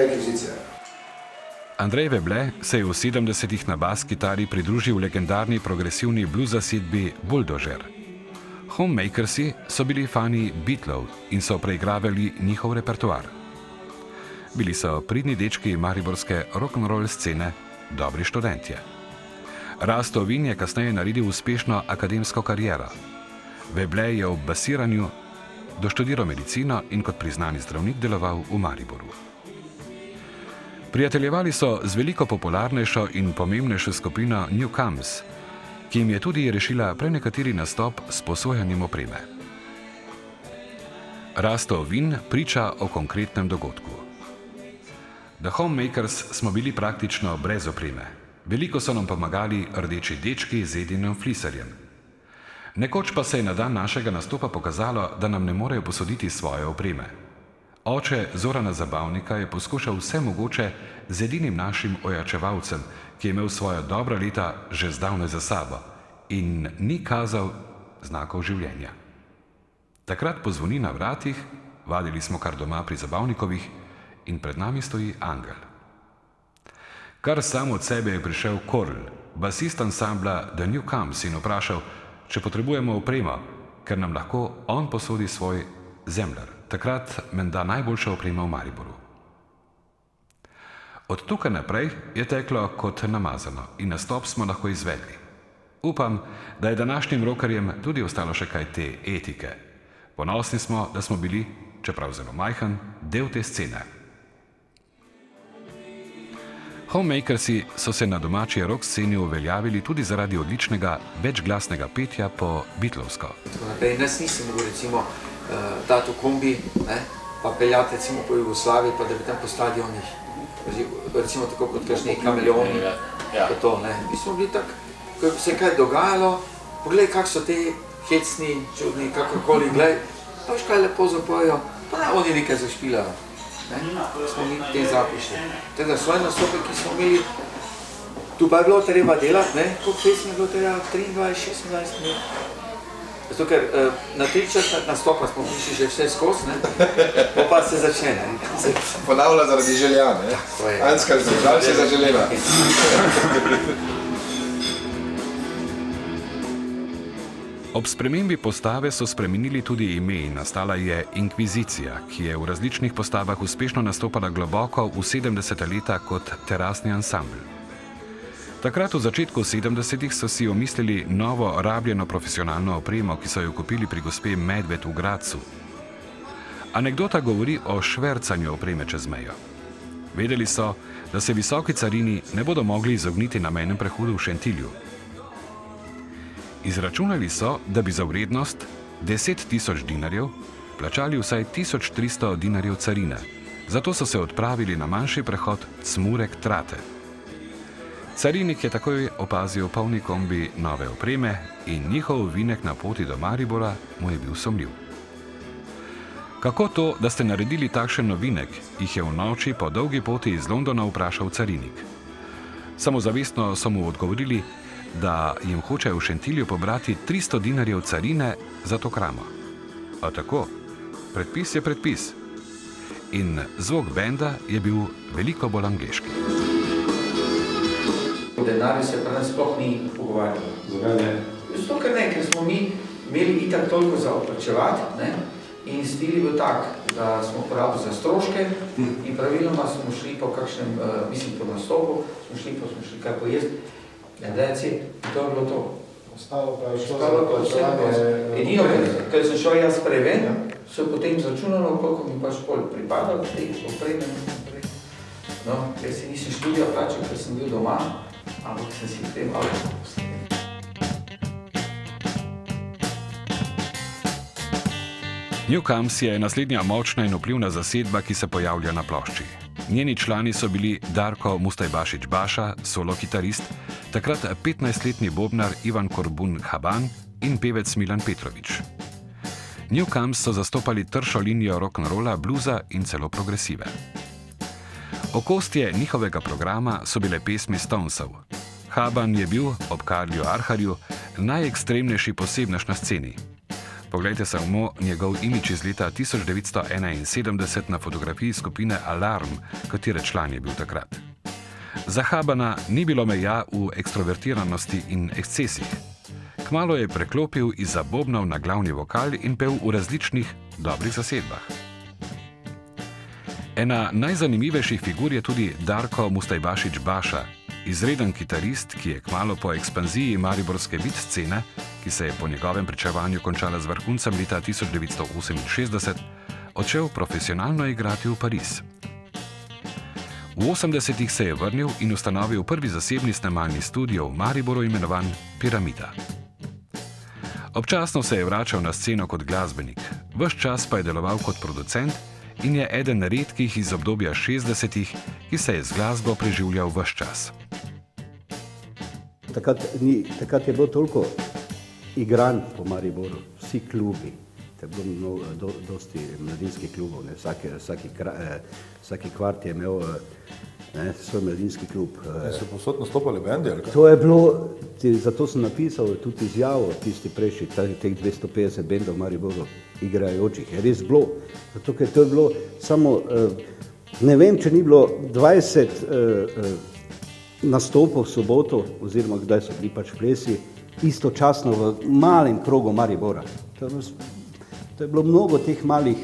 Inkvizicija. Andrej Veble se je v 70-ih na bas kitari pridružil legendarni progresivni blues zasedbi Bulldozer. Homemakersi so bili fani Beatlov in so preigravali njihov repertoar. Bili so pridni dečki mariborske rock'n'roll scene, dobri študentje. Rasto Vin je kasneje naredil uspešno akademsko kariero. Veble je ob basiranju doštudiral medicino in kot priznani zdravnik deloval v Mariboru. Prijateljevali so z veliko popularnejšo in pomembnejšo skupino New Comes, ki jim je tudi rešila prenekateri nastop s posojanjem opreme. Rasto Vin priča o konkretnem dogodku. The Homemakers smo bili praktično brez opreme. Veliko so nam pomagali rdeči dečki z Edinom Fliserjem. Nekoč pa se je na dan našega nastopa pokazalo, da nam ne morejo posoditi svoje opreme. Oče Zorana Zabavnika je poskušal vse mogoče z edinim našim ojačevalcem, ki je imel svoja dobra leta že zdavnaj za sabo in ni kazal znakov življenja. Takrat pozvoni na vratih, vadili smo kar doma pri Zabavnikovih in pred nami stoji angel. Kar sam od sebe je prišel Korl, basist ansambla The New Comes, in vprašal, če potrebujemo opremo, ker nam lahko on posodi svoj Zemljar, takrat menda najboljša oprema v Mariboru. Od tukaj naprej je teklo kot namazano in nastop smo lahko izvedli. Upam, da je današnjim rockerjem tudi ostalo še kaj te etike. Ponosni smo, da smo bili, čeprav zelo majhen, del te scene. Homemakersi so se na domači rock sceni uveljavili tudi zaradi odličnega večglasnega petja po beatlovsko. Nas nisem mogel recimo dati v kombi, pa peljati recimo po Jugoslaviji, pa da bi tam po stadionih, recimo tako kot kakšni kameleoni, to, ne. Mi smo bili tako, ko se je kaj dogajalo, pogledaj, kak so te hecni, čudni, kakorkoli, gledaj, pa veš kaj lepo zapojejo, pa ne, oni nekaj zašpilajo. Smo mi te zapišli. Teda svoje nastope, ki smo imeli, tu pa je bilo treba delati, koliko pesmi je bilo treba, 23-26 minut. Zato, ker na 3 nastopa smo prišli že vse skozi, pa se začne. Ponavlja zaradi želja, ne? Anskar zdržal se za želela. Ob spremembi postave so spremenili tudi ime in nastala je Inkvizicija, ki je v različnih postavah uspešno nastopala globoko v 70. leta kot terasni ansambl. Takrat v začetku 70-ih so si omislili novo rabljeno profesionalno opremo, ki so jo kupili pri gospe Medved v Gradcu. Anekdota govori o švercanju opreme čez mejo. Vedeli so, da se visoki carini ne bodo mogli izogniti na mejnem prehodu v Šentilju. Izračunali so, da bi za vrednost 10 000 dinarjev plačali vsaj 1300 dinarjev carine, zato so se odpravili na manjši prehod Cmurek-Trate. Carinik je takoj opazil polni kombi nove opreme in njihov ovinek na poti do Maribora mu je bil sumljiv. Kako to, da ste naredili takšen novinek, jih je v noči po dolgi poti iz Londona vprašal carinik. Samozavestno so mu odgovorili, da jim hoče v Šentilju pobrati 300 dinarjev carine za to kramo. A tako, predpis je predpis. In zvok benda je bil veliko bolj angleški. O denarju se pa nas sploh ni pogovarjalo. Zakaj ne? Zato, ker smo mi imeli itak toliko za odplačevati, ne? In stil je bil tak, da smo porabili za stroške in praviloma smo šli po kakšnem, po nastopu, smo šli kaj pojesti, ledeci, in to je bilo to. Ostalo pa je šlo za plačevanje. Edino, ker sem šel jaz preven, so potem začunalo, koliko mi pač pol pripadalo, te opreme in naprej. No, ker si nisem študija plačal, ker sem bil doma, ampak sem si v tem avto posledil. Newcomes je naslednja močna in vplivna zasedba, ki se pojavlja na plošči. Njeni člani so bili Darko Mustajbašić-Baša, solo kitarist, takrat 15-letni bobnar Ivan Korbun-Haban in pevec Milan Petrović. Newcomes so zastopali tršo linijo rock'n'rolla, bluza in celo progresive. Okostje njihovega programa so bile pesmi Stonesov. Haban je bil, ob Karliju Arharju, najekstremnejši posebnež na sceni. Poglejte samo njegov imič iz leta 1971 na fotografiji skupine Alarm, katere član je bil takrat. Za Habana ni bilo meja v ekstrovertiranosti in ekscesih. Kmalu je preklopil izza bobnov na glavni vokal in pel v različnih dobrih zasedbah. Ena najzanimivejših figur je tudi Darko Mustajbašić-Baša, izreden kitarist, ki je kmalu po ekspanziji mariborske beat scene, ki se je po njegovem pričevanju končala z vrhuncem leta 1968, odšel profesionalno igrati v Pariz. V 80-ih se je vrnil in ustanovil prvi zasebni snemalni studio v Mariboru, imenovan Piramida. Občasno se je vračal na sceno kot glasbenik, ves čas pa je deloval kot producent in je eden redkih iz obdobja 60-ih, ki se je z glasbo preživljal ves čas. Takrat je bilo toliko igran po Mariboru, vsi klubi, to je bilo dosti mladinskih klubov, vsaki kvart je imel svoj mladinski klub. So posod nastopali bendi, ali kaj? To je bilo, zato sem napisal tudi izjavo, tisti prejšnji, teh 250 bendov v Mariboru igrajočih, je res bilo, zato ker to je bilo samo, ne vem, če ni bilo 20 nastopov v soboto, oziroma kdaj so bili pač plesi, istočasno v malem krogu Maribora. To je bilo mnogo teh malih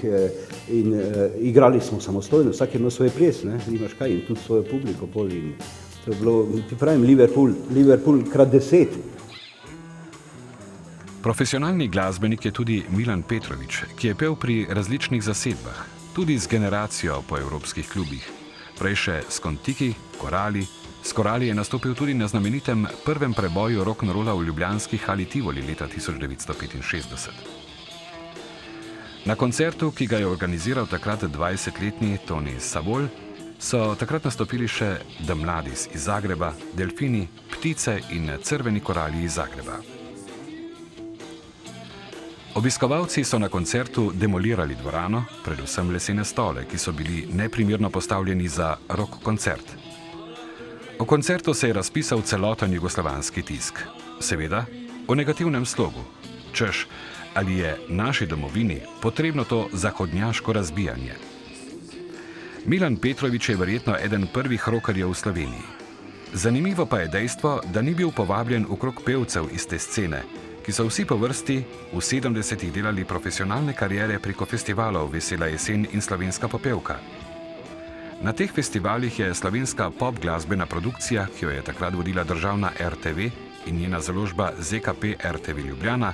in igrali smo samostojno, vsak je imel svoj ples, nimaš kaj, in tudi svojo publiko pol in to je bilo, ti pravim, Liverpool krat 10. Profesionalni glasbenik je tudi Milan Petrović, ki je pel pri različnih zasedbah, tudi z generacijo po evropskih klubih. Prej še s Kontiki, Korali. S Korali je nastopil tudi na znamenitem prvem preboju rock'n'rolla v ljubljanski hali Tivoli leta 1965. Na koncertu, ki ga je organiziral takrat 20-letni Toni Savol, so takrat nastopili še The Mladis iz Zagreba, Delfini, Ptice in Crveni korali iz Zagreba. Obiskovalci so na koncertu demolirali dvorano, predvsem lesene stole, ki so bili neprimerno postavljeni za rock koncert. O koncertu se je razpisal celoten jugoslovanski tisk. Seveda, o negativnem slogu. Češ, ali je naši domovini potrebno to zahodnjaško razbijanje. Milan Petrović je verjetno eden prvih rokerjev v Sloveniji. Zanimivo pa je dejstvo, da ni bil povabljen v krog pevcev iz te scene, ki so vsi po vrsti v 70-ih delali profesionalne kariere preko festivalov Vesela jesen in Slovenska popevka. Na teh festivalih je slovenska pop glasbena produkcija, ki jo je takrat vodila državna RTV in njena založba ZKP RTV Ljubljana,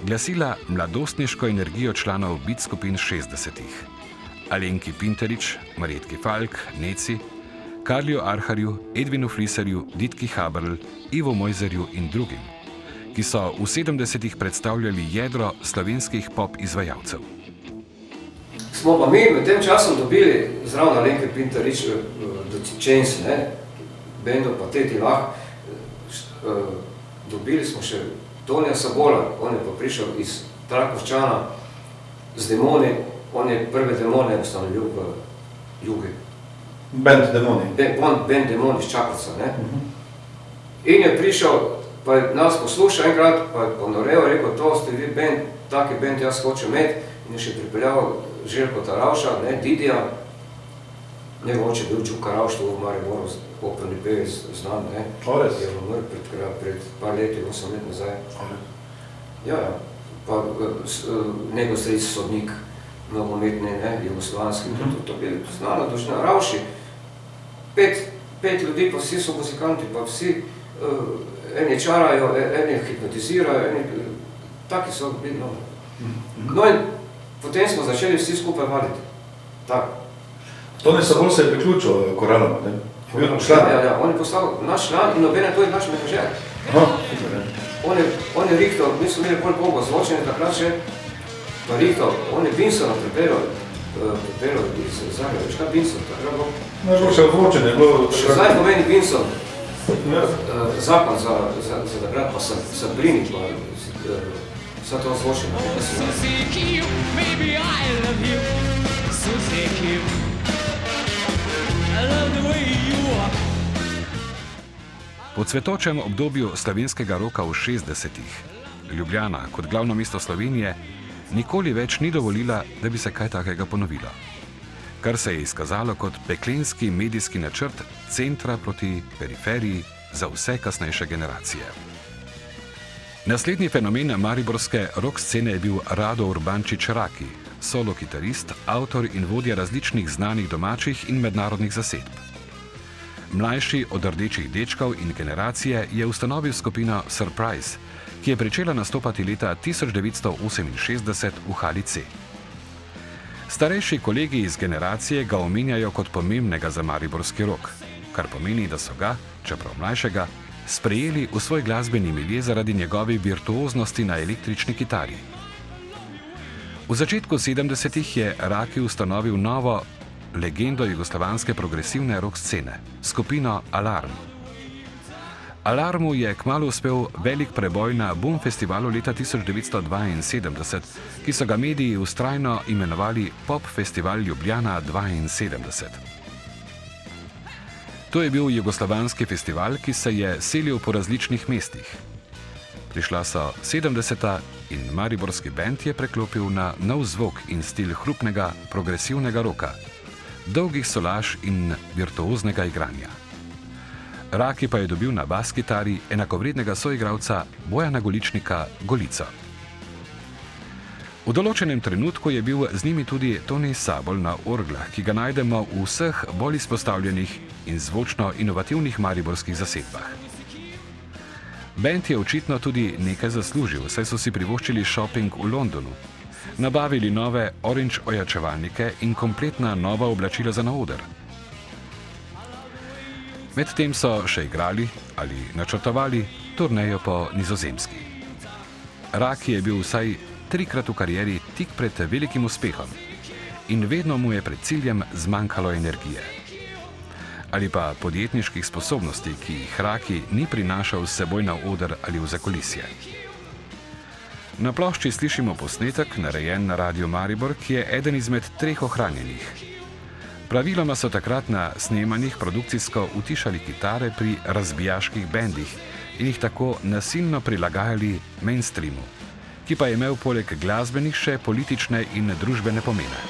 glasila mladostniško energijo članov beat skupin 60-ih. Alenki Pinterič, Marjetki Falk, Neci, Karliju Arharju, Edvinu Fliserju, Ditki Haberl, Ivo Mojzerju in drugim, ki so v 70-ih predstavljali jedro slovenskih pop izvajalcev. smo pa mi med tem časom dobili zraven Alenke Pintarič, The Chains, bendo pa Teti Lah, dobili smo še Tonija Sabola, on je pa prišel iz Trakovčana z Demoni, on je prve Demone ustanovil v Jugi. Band Demoni. Band Demoni iz Čakovca, In je prišel, pa je nas poslušal enkrat, pa je ponorel, rekel, to ste vi band, taki band jaz hočem imeti, in je še pripeljal Željko Taravša, Didija, nemoče bil Čuka Ravš, to v Mariboru, operni pevec znan, je umrl pred par leti, 8 let nazaj. Ja, pa njegov stric sodnik, nogometni, jugoslovanski, to bi znano dožna. Ravši, 5 ljudi, pa vsi so muzikanti, pa vsi eni čarajo, eni hipnotizirajo, taki so bili, No in potem smo začeli vsi skupaj vaditi. Tako. Toni Sabol se je priključil koralama, ne? Ja, on je postal naš član in nobene to je naš menedžer. On je rihtal, mi smo imeli bolj Boga zvočenje takrat še, pa rihtal, on je Binsona pripeljal iz Zagreba, veš kaj Binson, takrat bo? Najboljše odvočenje je bilo... Zdaj pomeni Binson, zakon za takrat, pa Sabrini, pa vsa to zvočenje. Susie Q, baby I love you, Susie Q, I love the way you walk. Po cvetočem obdobju slovenskega roka v 60-ih, Ljubljana kot glavno mesto Slovenije nikoli več ni dovolila, da bi se kaj takega ponovilo. Kar se je izkazalo kot peklenski medijski načrt centra proti periferiji za vse kasnejše generacije. Naslednji fenomen mariborske rock scene je bil Rado Urbančič Raki, solo kitarist, avtor in vodja različnih znanih domačih in mednarodnih zasedb. Mlajši od Rdečih dečkov in generacije je ustanovil skupino Surprise, ki je pričela nastopati leta 1968 v Hali C. Starejši kolegi iz generacije ga omenjajo kot pomembnega za mariborski rock, kar pomeni, da so ga, čeprav mlajšega, sprejeli v svoj glasbeni milje zaradi njegove virtuoznosti na električni kitari. V začetku 70-ih je Raki ustanovil novo legendo jugoslovanske progresivne rock scene, skupino Alarm. Alarmu je kmalu uspel velik preboj na Boom festivalu leta 1972, ki so ga mediji vztrajno imenovali Pop Festival Ljubljana 72. To je bil jugoslovanski festival, ki se je selil po različnih mestih. Prišla so 70-ta in mariborski bend je preklopil na nov zvok in stil hrupnega, progresivnega roka, dolgih solaž in virtuoznega igranja. Raki pa je dobil na bas kitari enakovrednega soigralca Bojana Goličnika Golico. V določenem trenutku je bil z njimi tudi Toni Sabol na orglah, ki ga najdemo v vseh bolj izpostavljenih in zvočno inovativnih mariborskih zasedbah. Band je očitno tudi nekaj zaslužil, saj so si privoščili šoping v Londonu, nabavili nove orange ojačevalnike in kompletna nova oblačila za na oder. Medtem so še igrali ali načrtovali turnejo po Nizozemski. Raki je bil vsaj 3-krat v karieri tik pred velikim uspehom in vedno mu je pred ciljem zmanjkalo energije. Ali pa podjetniških sposobnosti, ki jih Raki ni prinašal s seboj na oder ali v zakulisje. Na plošči slišimo posnetek, narejen na Radiu Maribor, ki je eden izmed 3 ohranjenih. Praviloma so takrat na snemanjih produkcijsko utišali kitare pri razbijaških bendih in jih tako nasilno prilagajali mainstreamu, ki pa je imel poleg glasbenih še politične in družbene pomene.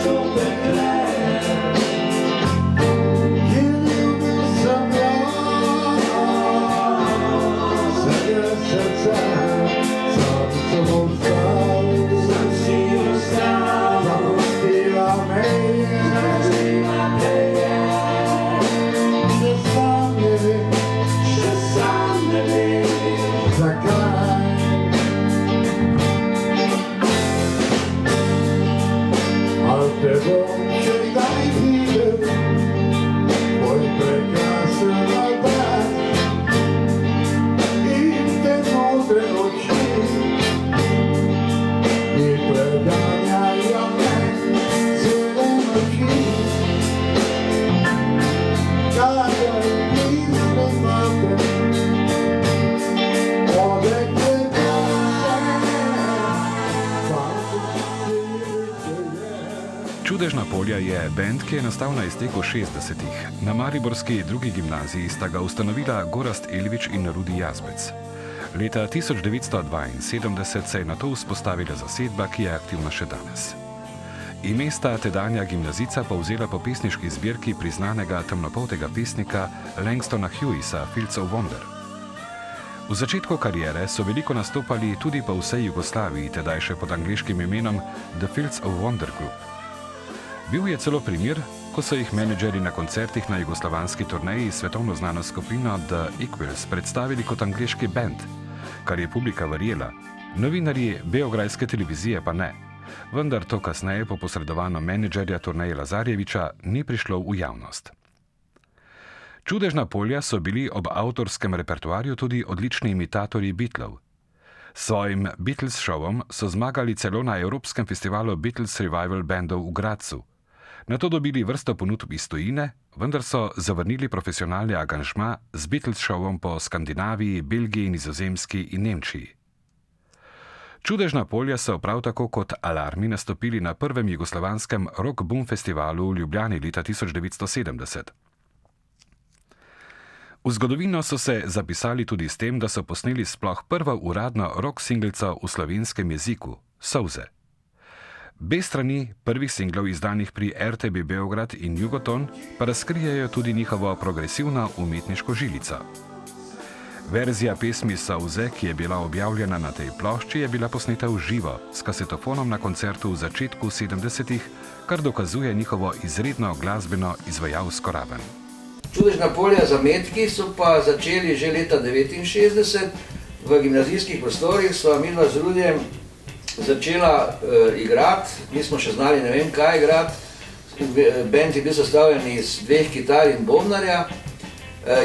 Show bom še kdaj videl tvoj prekrasen obraz in te modre oči, ki preganjajo me cele noči. Kadar mislim nate, odekle Čudežna polja je bend, ki je nastal na izteku 60-ih. Na mariborski drugi gimnaziji sta ga ustanovila Gorazd Ilvič in Rudi Jazbec. Leta 1972 se je nato vzpostavila zasedba, ki je aktivna še danes. Ime sta tedanja gimnazica povzela po pesniški zbirki priznanega temnopoltega pesnika Langstona Hugisa Fields of Wonder. V začetku kariere so veliko nastopali tudi po vsej Jugoslaviji, tedaj še pod angleškim imenom The Fields of Wonder Group. Bil je celo primer, ko so jih menedžeri na koncertih na jugoslovanski turneji svetovno znano skupino The Equals predstavili kot angleški bend, kar je publika verjela, novinarji beograjske televizije pa ne. Vendar to kasneje po posredovanju menedžerja turneje Lazarjeviča ni prišlo v javnost. Čudežna polja so bili ob avtorskem repertoarju tudi odlični imitatorji Beatlov. S svojim Beatles šovom so zmagali celo na Evropskem festivalu Beatles Revival Bandov v Gradcu. Nato dobili vrsto ponudb iz tujine, vendar so zavrnili profesionalni angažma z Beatles šovom po Skandinaviji, Belgiji, Nizozemski in Nemčiji. Čudežna polja so prav tako kot Alarmi nastopili na prvem jugoslovanskem Rock Boom festivalu v Ljubljani leta 1970. V zgodovino so se zapisali tudi s tem, da so posneli sploh prvo uradno rock singlico v slovenskem jeziku, Solze. B strani prvih singlov izdanih pri RTB Beograd in Jugoton pa razkrijajo tudi njihovo progresivno umetniško žilico. Verzija pesmi Solze, ki je bila objavljena na tej plošči, je bila posneta v živo s kasetofonom na koncertu v začetku 70-ih, kar dokazuje njihovo izredno glasbeno izvajalsko raven. Čudežna polja zametki so pa začeli že leta 1969. V gimnazijskih prostorih sva midva z Rudijem začela igrati. Mi smo še znali ne vem kaj igrati. Bend je bil sestavljen iz 2 kitar in bobnarja.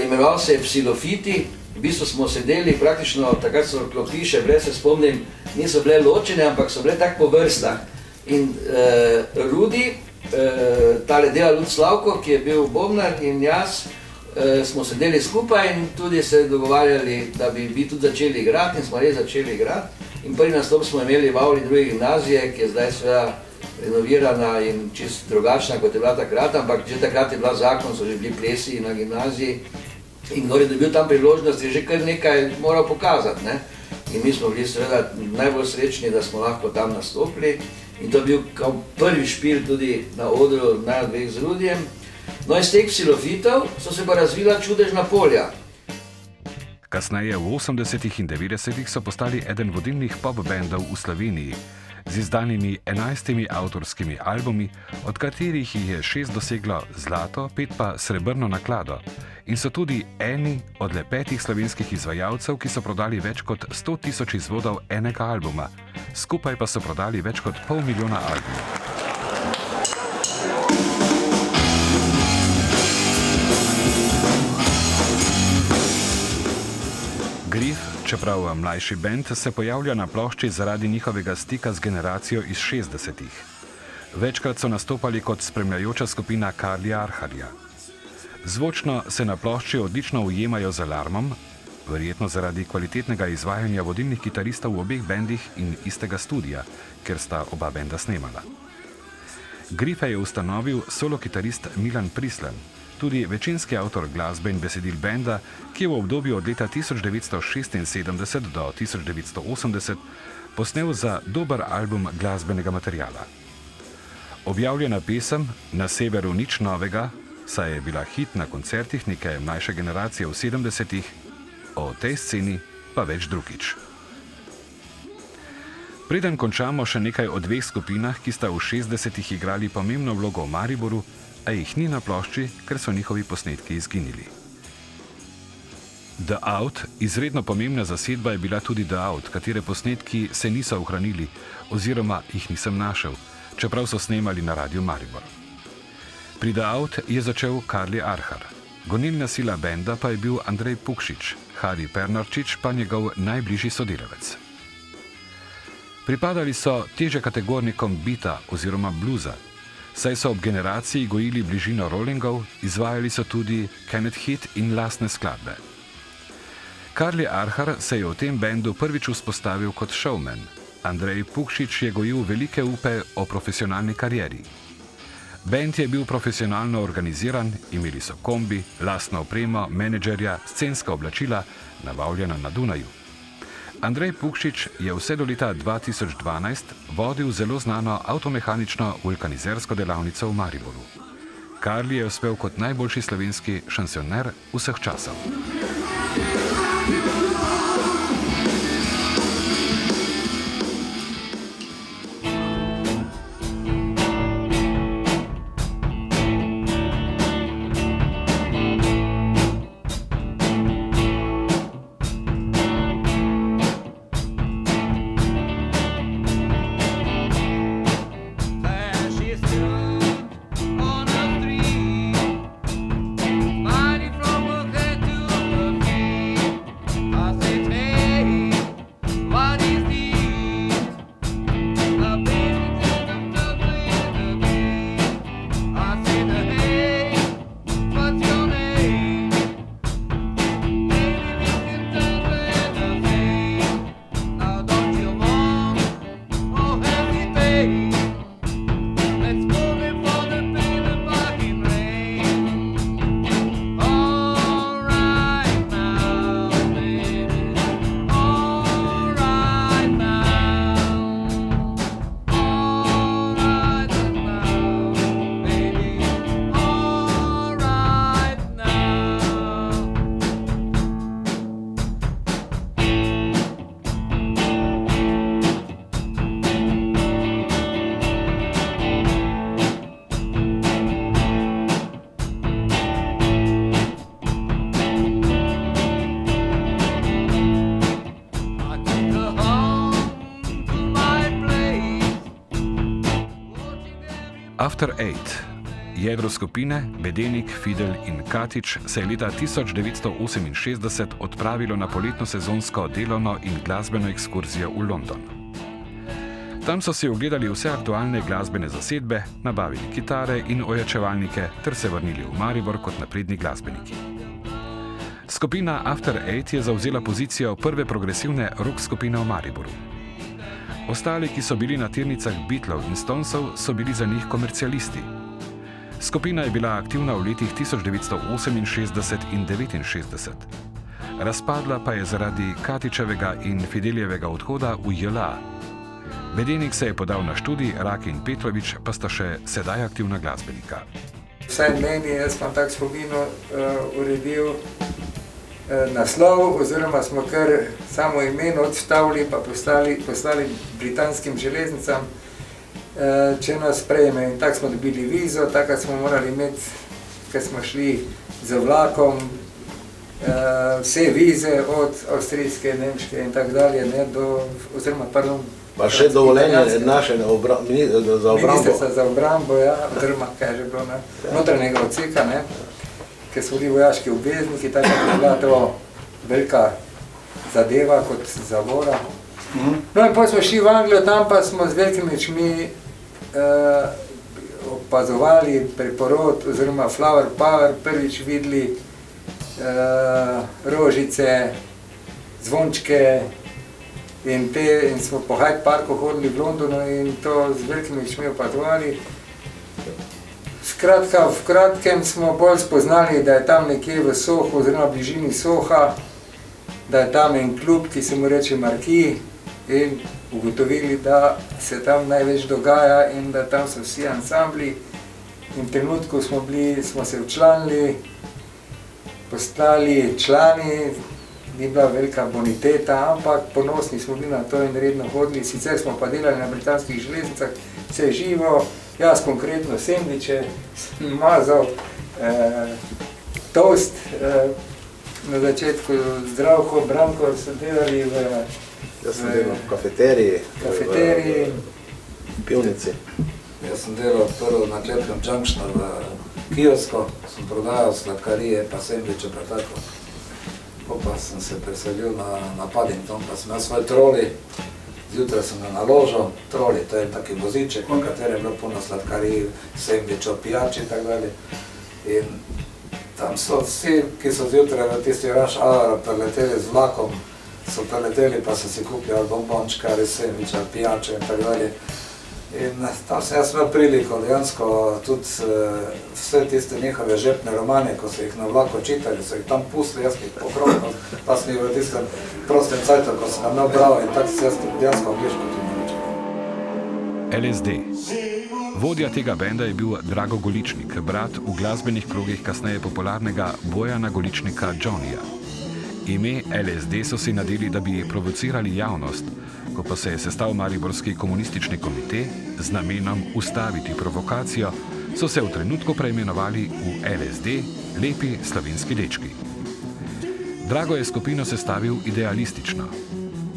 Imenoval se je Psilofiti. V bistvu smo sedeli praktično, takrat so klopi še bile, se spomnim, niso bile ločene, ampak so bile tako po vrstah. In Rudi, tale dela Lud Slavko, ki je bil bobnar, in jaz smo sedeli skupaj in tudi se dogovarjali, da bi tudi začeli igrati, in smo res začeli igrati. In prvi nastop smo imeli v avli druge gimnazije, ki je zdaj seveda renovirana in čisto drugačna, kot je bila takrat, ampak že takrat je bila zakon, so že bili plesi na gimnaziji. In kdo je dobil tam priložnost, je že kar nekaj moral pokazati, ne? In mi smo bili seveda najbolj srečni, da smo lahko tam nastopili. In to je bil prvi špil tudi na odru na dveh z Rudijem. No, iz teh Psilofitov so se pa razvila Čudežna polja. Kasneje v 80-ih in 90-ih so postali eden vodilnih pop-bendov v Sloveniji, z izdanimi 11 avtorskimi albumi, od katerih jih je 6 doseglo zlato, 5 pa srebrno naklado. In so tudi eni od le 5 slovenskih izvajalcev, ki so prodali več kot 100 000 izvodov enega albuma. Skupaj pa so prodali več kot 500 000 albumov. Grif, čeprav mlajši bend, se pojavlja na plošči zaradi njihovega stika z generacijo iz 60-ih. Večkrat so nastopali kot spremljajoča skupina Karlija Arharja. Zvočno se na plošči odlično ujemajo z Alarmom, verjetno zaradi kvalitetnega izvajanja vodilnih kitaristov v obeh bendih in istega studia, ker sta oba benda snemala. Grife je ustanovil solo kitarist Milan Prislen, tudi večinski avtor glasbe in besedil benda, ki je v obdobju od leta 1976 do 1980 posnel za dober album glasbenega materijala. Objavljena pesem Na severu nič novega, saj je bila hit na koncertih neke mlajše generacije v 70-ih, o tej sceni pa več drugič. Preden končamo še nekaj o 2 skupinah, ki sta v 60-ih igrali pomembno vlogo v Mariboru, a jih ni na plošči, ker so njihovi posnetki izginili. The Out, izredno pomembna zasedba je bila tudi The Out, katere posnetki se niso ohranili, oziroma jih nisem našel. čeprav so snemali na Radiu Maribor. Pri The Out je začel Karli Arhar. Gonilna sila benda pa je bil Andrej Pukšič, Hari Pernarčič pa njegov najbližji sodelavec. Pripadali so teže kategornikom beata oziroma bluza, saj so ob generaciji gojili bližino rollingov, izvajali so tudi Kenneth Hit in lastne skladbe. Karli Arhar se je v tem bendu prvič vzpostavil kot showman. Andrej Pukšič je gojil velike upe o profesionalni karieri. Bend je bil profesionalno organiziran, imeli so kombi, lastno opremo, menedžerja, scenska oblačila, nabavljena na Dunaju. Andrej Pukšič je vse do leta 2012 vodil zelo znano avtomehanično vulkanizersko delavnico v Mariboru. Karli je uspel kot najboljši slovenski šansioner vseh časov. After Eight. Jedro skupine, Bedenik, Fidel in Katič se je leta 1968 odpravilo na poletno sezonsko delovno in glasbeno ekskurzijo v London. Tam so si ogledali vse aktualne glasbene zasedbe, nabavili kitare in ojačevalnike ter se vrnili v Maribor kot napredni glasbeniki. Skupina After Eight je zavzela pozicijo prve progresivne rock skupine v Mariboru. Ostali, ki so bili na tirnicah Beatlov in Stonesov, so bili za njih komercialisti. Skupina je bila aktivna v letih 1968 in 1969. Razpadla pa je zaradi Katičevega in Fidelijevega odhoda v JLA. Bedenik se je podal na študij, Raki in Petrovič pa sta še sedaj aktivna glasbenika. Vsaj meni, jaz sem tak skupino uredil naslov, oziroma smo kar samo imeno odstavili pa poslali britanskim železnicam, če nas sprejme. In tako smo dobili vizo, takrat smo morali imeti, ker smo šli z vlakom, vse vize od avstrijske, nemške in tako dalje, oziroma pardon, pa še dovoljenje naše za obrambo. Ministrstva za obrambo, ja, oziroma kaj je že bilo, notranjega odseka, ker so bili vojaški obvezniki, tako je bila to velika zadeva kot zavora. No in potem smo šli v Anglijo, tam pa smo z velikimi očmi opazovali preporod oziroma Flower Power, prvič videli rožice, zvončke in smo po Hyde Parku hodili v Londonu in to z velikimi očmi opazovali. Skratka, v kratkem smo bolj spoznali, da je tam nekje v Sohu oziroma v bližini Soha, da je tam en klub, ki se mu reče Marquis, in ugotovili, da se tam največ dogaja in da tam so vsi ansambli. In v trenutku smo se včlanili, postali člani, ni bila velika boniteta, ampak ponosni smo bili na to in redno hodili. Sicer smo pa delali na britanskih železnicah, vse živo, jaz konkretno sendviče, mazal, toast, na začetku Zdravko, Branko so delali Jaz sem delal v kafeteriji, v pivnici. sem delal prvo na Klepkem Junction v kiosku, sem prodajal sladkarije pa sendviče pa tako. Pa sem se preselil na Paddington, pa sem imel svoj troli, zjutraj sem ga naložil, troli, to je taki voziček, v katerem je bilo puno sladkarij, sendvičev, pijač in tako dalje. In tam so vsi, ki so zjutraj v tisti rush hour preleteli z vlakom, so preleteli pa so si kupili bombončka, sendviča, pijače in tako dalje. In tam sem jaz imel priliko dejansko tudi vse tiste njihove žepne romane, ko so jih na vlaku čitali, so jih tam pustili, jaz jih pokrovno, pa sem jih v tistem prostem cajtu, ko sem ga imel bral in tako se jaz dejansko angliško tudi naučil. LSD. Vodja tega benda je bil Drago Goličnik, brat v glasbenih krogih kasneje popularnega Bojana Goličnika Johnnyja. Ime LSD so si nadeli, da bi provocirali javnost, ko pa se je sestal Mariborski komunistični komite z namenom ustaviti provokacijo, so se v trenutku preimenovali v LSD, Lepi slovenski dečki. Drago je skupino sestavil idealistično.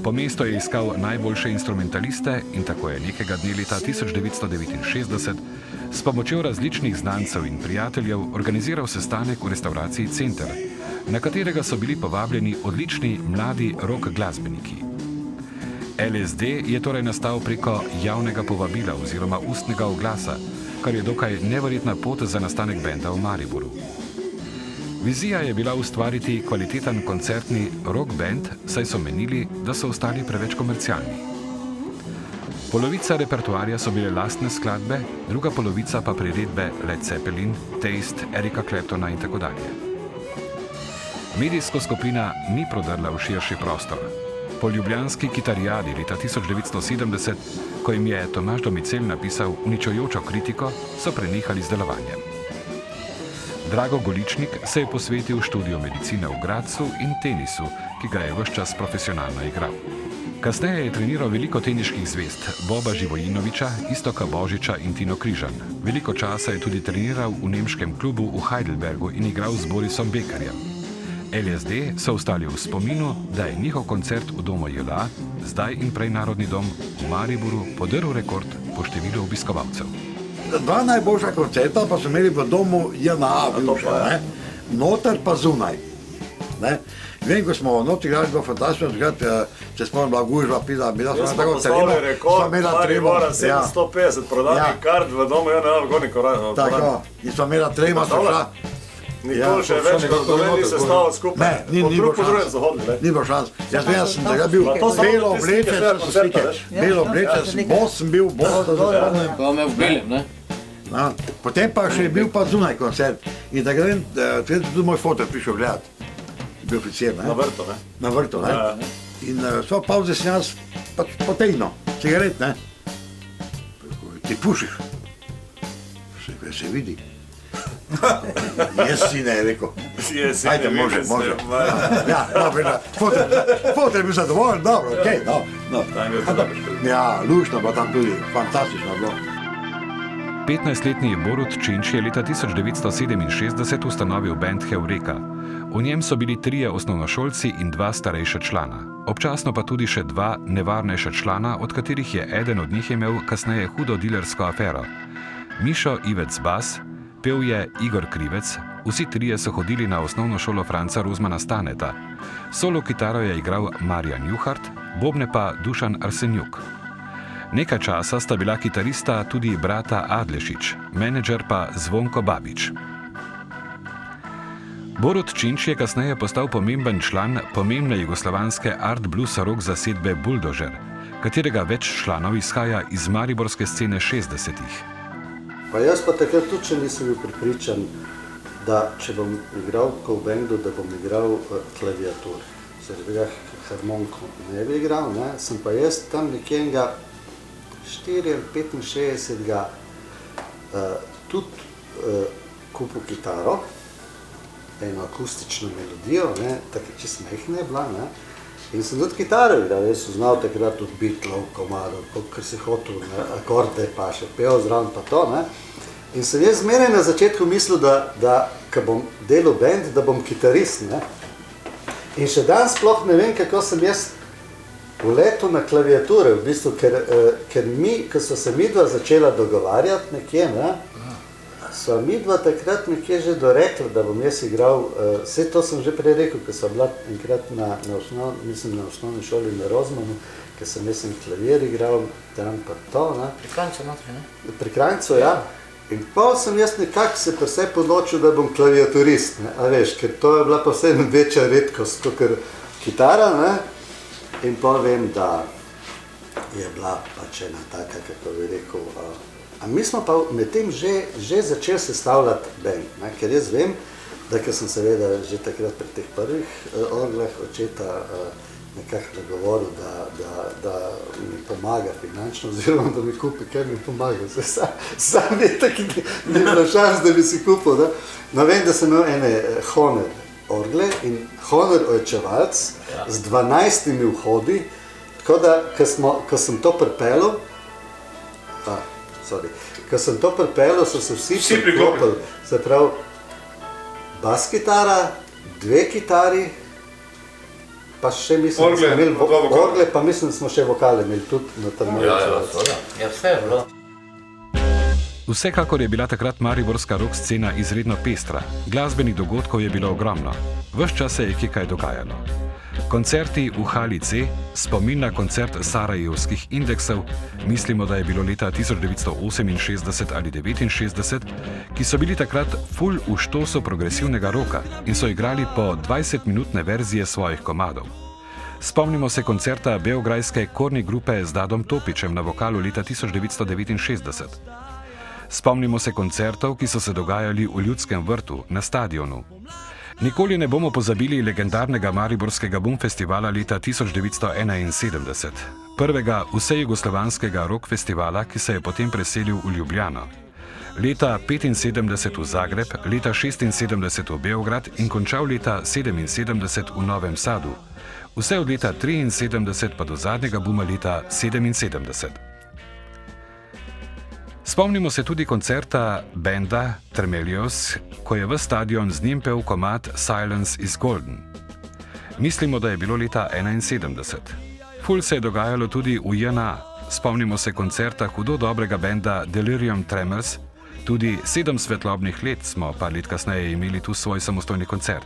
Po mestu je iskal najboljše instrumentaliste in tako je nekega dne leta 1969 s pomočjo različnih znancev in prijateljev organiziral sestanek v restavraciji Center, na katerega so bili povabljeni odlični mladi rock glasbeniki. LSD je torej nastal preko javnega povabila oziroma ustnega oglasa, kar je dokaj neverjetna pot za nastanek benda v Mariboru. Vizija je bila ustvariti kvaliteten koncertni rock band, saj so menili, da so ostali preveč komercialni. Polovica repertoarja so bile lastne skladbe, druga polovica pa priredbe Led Zeppelin, Taste, Erika Claptona in tako dalje. Medijsko skupina ni prodrla v širši prostor. Po ljubljanski kitarijadi leta 1970, ko jim je Tomaž Domicel napisal uničujočo kritiko, so prenehali z delovanjem. Drago Goličnik se je posvetil študiju medicine v Gradcu in tenisu, ki ga je ves čas profesionalno igral. Kasneje je treniral veliko teniških zvezd, Boba Živojinoviča, Istoka Božiča in Tino Križan. Veliko časa je tudi treniral v nemškem klubu v Heidelbergu in igral z Borisom Bekarjem. LSD so ostali v spominu, da je njihov koncert v domu JLA, zdaj in prej Narodni dom, v Mariboru podrl rekord po številu obiskovalcev. Dva najboljša koncerta pa so imeli v domu JLA, noter pa zunaj. Vem, ko smo noči igrali, bilo fantastično, če smo bila gužva, bila smo tako terima, smo imela tremo. 750 prodanih kart v domu JLA v Gornji Korani. Tako, in smo imela trema, so šla. Nikoli še več, kot domen ni se stavil skupaj. Ne, ni bilo šans. Jaz sem takrat bil belo oblečen, bos sem bil, Pa me v belem, ne? Potem pa še je bil pa zunaj koncert. In takrat je tudi moj fotor prišel gledat. Bil oficir, ne? Na vrtu, ne? Na vrtu, ne? In so pauze sem jaz potegnil, cigaret, ne? Ti pušiš? Se vidi. Jaz si ne, je rekel. Ajde, može. Ja, fotor je bil zadovoljen, dobro, okej, Ja, lušno pa tam tudi, fantastično bilo. 15-letni Borut Činč je leta 1967 ustanovil band Heureka. V njem so bili 3 osnovnošolci in 2 starejša člana. Občasno pa tudi še 2 nevarnejša člana, od katerih je eden od njih imel kasneje hudo dilersko afero. Mišo Ivec Bas, pel je Igor Krivec, vsi 3 so hodili na osnovno šolo Franca Rozmana Staneta. Solo kitaro je igral Marjan Juhart, bobne pa Dušan Arsenjuk. Nekaj časa sta bila kitarista tudi brata Adlešič, menedžer pa Zvonko Babič. Borut Činč je kasneje postal pomemben član pomembne jugoslovanske art blues rock zasedbe Buldožer, katerega več članov izhaja iz mariborske scene 60-ih. Pa jaz pa takrat tudi še nisem bil pripričan, da če bom igral v bendu, da bom igral klaviatur. Zaradi harmoniko ne bi igral, ne? Sem pa jaz tam nekjenega 4 ali 65 tudi kupil kitaro, eno akustično melodijo, tako čisto mehna je bila, ne? In sem tudi kitaro igral, jaz sem znal takrat tudi Beatlov komadov, ker si hotel akorde pa še pel zraven pa to, ne. In sem jaz zmeraj na začetku mislil, da ko bom delal band, da bom kitarist, ne. In še danes sploh ne vem, kako sem jaz vletel na klaviature, v bistvu, ker mi, ko so se midva začela dogovarjati nekje, ne, sva midva takrat nekje že dorekla, da bom jaz igral, vse to sem že prej rekel, ko sva bila enkrat na osnovni šoli na Rozmanu, ker sem jaz klavir igral, tam pa to, ne. Pri Kranjcu notri, ne? Pri Kranjcu, ja. In pa sem jaz nekako se pri sebi odločil, da bom klaviaturist, ne, a veš, ker to je bila pa vsem večja redkost, kot kitara, ne. In pa vem, da je bila pač ena taka, kako bi rekel, a mi smo pa med tem že začeli sestavljati band, ne, ker jaz vem, da ker sem seveda že takrat pri teh prvih orglah očeta nekako dogovoril, da mi pomaga finančno, oziroma da mi kupi, kaj mi pomaga. Sam je tako, ni bilo šans, da bi si kupil. Da. No, vem, da sem imel ene Honor orgle in Honor ojačevalc z 12 vhodi, tako da, ko sem to pripeljal, so se vsi priklopili. Se pravi, bas kitara, 2 kitari, pa še mislim, da smo imeli orgle, pa mislim, da smo še vokale imeli tudi na trmovicu. Ja, vse je bilo. Vsekakor je bila takrat mariborska rock scena izredno pestra, glasbenih dogodkov je bilo ogromno. Ves čas se je kaj dogajalo. Koncerti v Hali C, spomin na koncert sarajevskih indeksov, mislimo, da je bilo leta 1968 ali 1969, ki so bili takrat ful v štosu progresivnega roka in so igrali po 20-minutne verzije svojih komadov. Spomnimo se koncerta beograjske korni grupe z Dadom Topičem na vokalu leta 1969. Spomnimo se koncertov, ki so se dogajali v Ljudskem vrtu, na stadionu. Nikoli ne bomo pozabili legendarnega mariborskega Bum festivala leta 1971, prvega vsejugoslovanskega rock festivala, ki se je potem preselil v Ljubljano. Leta 1975 v Zagreb, leta 1976 v Beograd in končal leta 1977 v Novem Sadu. Vse od leta 1973 pa do zadnjega Buma leta 1977. Spomnimo se tudi koncerta benda Termelios, ko je v stadion z njim pel komad Silence is Golden. Mislimo, da je bilo leta 1971. Ful se je dogajalo tudi v JNA. Spomnimo se koncerta hudo dobrega benda Delirium Tremors, tudi 7 svetlobnih let smo par let kasneje imeli tu svoj samostojni koncert.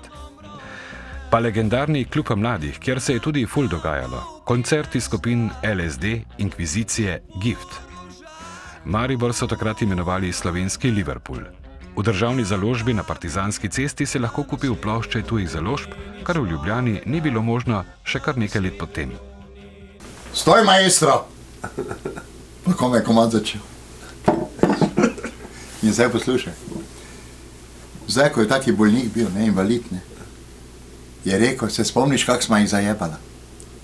Pa legendarni Klub mladih, kjer se je tudi ful dogajalo. Koncerti skupin LSD, Inkvizicije, Gift. Maribor so takrat imenovali slovenski Liverpool. V državni založbi na Partizanski cesti se lahko kupil plošče tujih založb, kar v Ljubljani ni bilo možno še kar nekaj let potem. Stoj, maestro! Pa kom je komad začel? In zdaj poslušaj. Zdaj, ko je taki bolnik bil, ne, invalid, ne, je rekel, se spomniš, kak smo jih zajebala?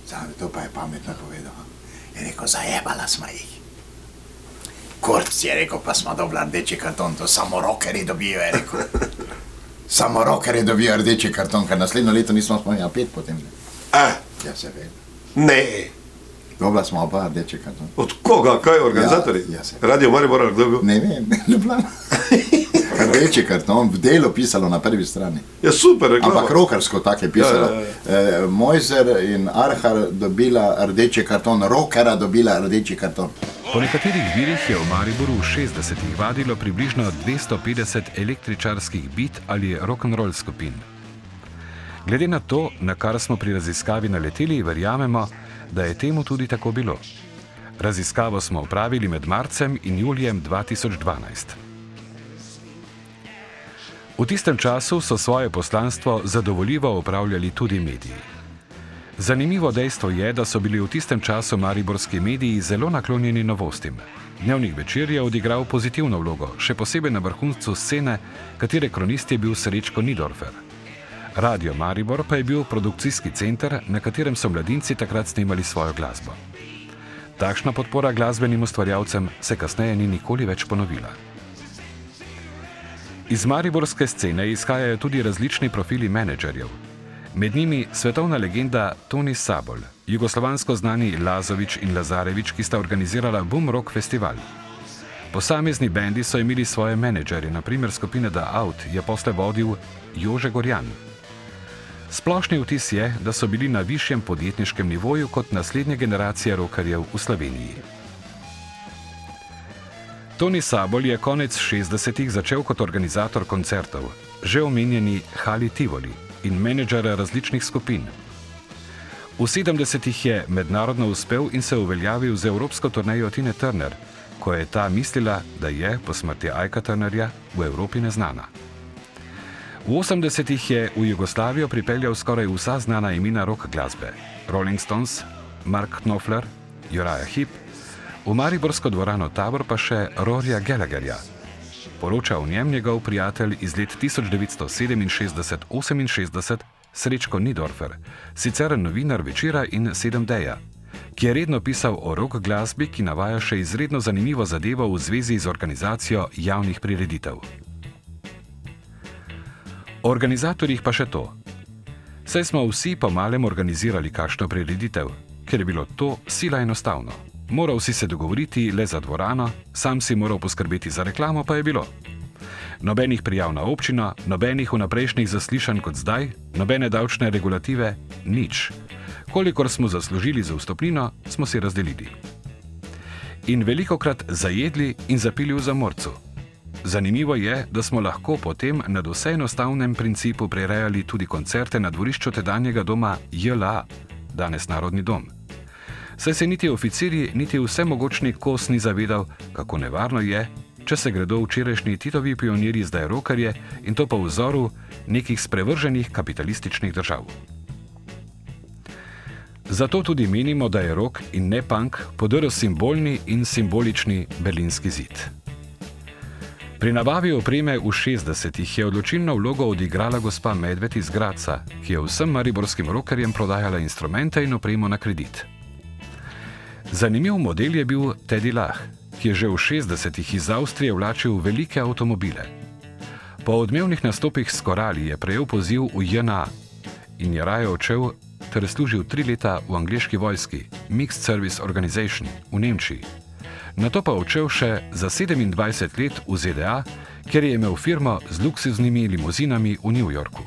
Zdaj, to pa je pametno povedal. Je rekel, zajebala smo jih. Kurc je rekel, pa smo dobili rdeči karton, to samo rockerji dobijo, je rekel. Samo rockerji dobijo rdeči karton, ker naslednjo leto nismo spomnili, a 5 potem. Ja, se vem. Ne. Dobila smo oba rdeči karton. Od koga? Kaj organizatorji? Ja, se. Radio Maribor, kdo je bil? Ne vem, Ljubljana. Rdeči karton, v Delu pisalo na prvi strani. Ja, super reklama. Ampak rockersko tako je pisalo. Mojzer in Arhar dobila rdeči karton, rockera dobila rdeči karton. Po nekaterih virih je v Mariboru v 60-ih vadilo približno 250 električarskih beat ali rock'n'roll skupin. Glede na to, na kar smo pri raziskavi naleteli, verjamemo, da je temu tudi tako bilo. Raziskavo smo opravili med marcem in julijem 2012. V tistem času so svoje poslanstvo zadovoljivo opravljali tudi mediji. Zanimivo dejstvo je, da so bili v tistem času mariborski mediji zelo naklonjeni novostim. Dnevnik Večer je odigral pozitivno vlogo, še posebej na vrhuncu scene, katere kronist je bil Srečko Nidorfer. Radio Maribor pa je bil produkcijski center, na katerem so mladinci takrat snemali svojo glasbo. Takšna podpora glasbenim ustvarjalcem se kasneje ni nikoli več ponovila. Iz mariborske scene izhajajo tudi različni profili menedžerjev. Med njimi svetovna legenda Toni Sabol, jugoslovansko znani Lazović in Lazarević, ki sta organizirala Bum Rock festival. Posamezni bendi so imeli svoje menedžerje, naprimer skupine The Out je posle vodil Jože Gorjan. Splošni vtis je, da so bili na višjem podjetniškem nivoju kot naslednje generacije rokarjev v Sloveniji. Toni Sabol je konec 60-ih začel kot organizator koncertov, že omenjeni Hali Tivoli in menedžer različnih skupin. V 70-ih je mednarodno uspel in se uveljavil z evropsko turnejo Tine Turner, ko je ta mislila, da je, po smrti Ika Turnerja, v Evropi neznana. V 80-ih je v Jugoslavijo pripeljal skoraj vsa znana imena rock glasbe: Rolling Stones, Mark Knopfler, Uriah Heep, v mariborsko dvorano Tabor pa še Rorija Gallagherja. Poroča o njem njegov prijatelj iz let 1967-68 Srečko Nidorfer, sicer novinar Večera in 7-Deja, ki je redno pisal o rock glasbi, ki navaja še izredno zanimivo zadevo v zvezi z organizacijo javnih prireditev. O organizatorjih pa še to. Saj smo vsi po malem organizirali kakšno prireditev, ker je bilo to sila enostavno. Moral si se dogovoriti le za dvorano, sam si moral poskrbeti za reklamo, pa je bilo. Nobenih prijav na občino, nobenih vnaprejšnjih zaslišanj kot zdaj, nobene davčne regulative, nič. Kolikor smo zaslužili za vstopnino, smo si razdelili. In velikokrat zajedli in zapili v zamorcu. Zanimivo je, da smo lahko potem na vse enostavnem principu prirejali tudi koncerte na dvorišču tedanjega doma JLA, danes Narodni dom. Saj se niti oficirji, niti vsemogočni Kos ni zavedal, kako nevarno je, če se gredo včerajšnji Titovi pionirji zdaj rokarje in to po vzoru nekih sprevrženih kapitalističnih držav. Zato tudi menimo, da je rock in ne punk podrl simbolni in simbolični Berlinski zid. Pri nabavi opreme v 60-ih je odločilno vlogo odigrala gospa Medved iz Gradca, ki je vsem mariborskim rokarjem prodajala instrumente in opremo na kredit. Zanimiv model je bil Teddy Lah, ki je že v 60-ih iz Avstrije vlačil velike avtomobile. Po odmevnih nastopih s Korali je prejel poziv v JNA in je raje odšel ter služil 3 leta v angleški vojski, Mixed Service Organization v Nemčiji. Nato pa odšel še za 27 let v ZDA, kjer je imel firmo z luksuznimi limuzinami v New Yorku.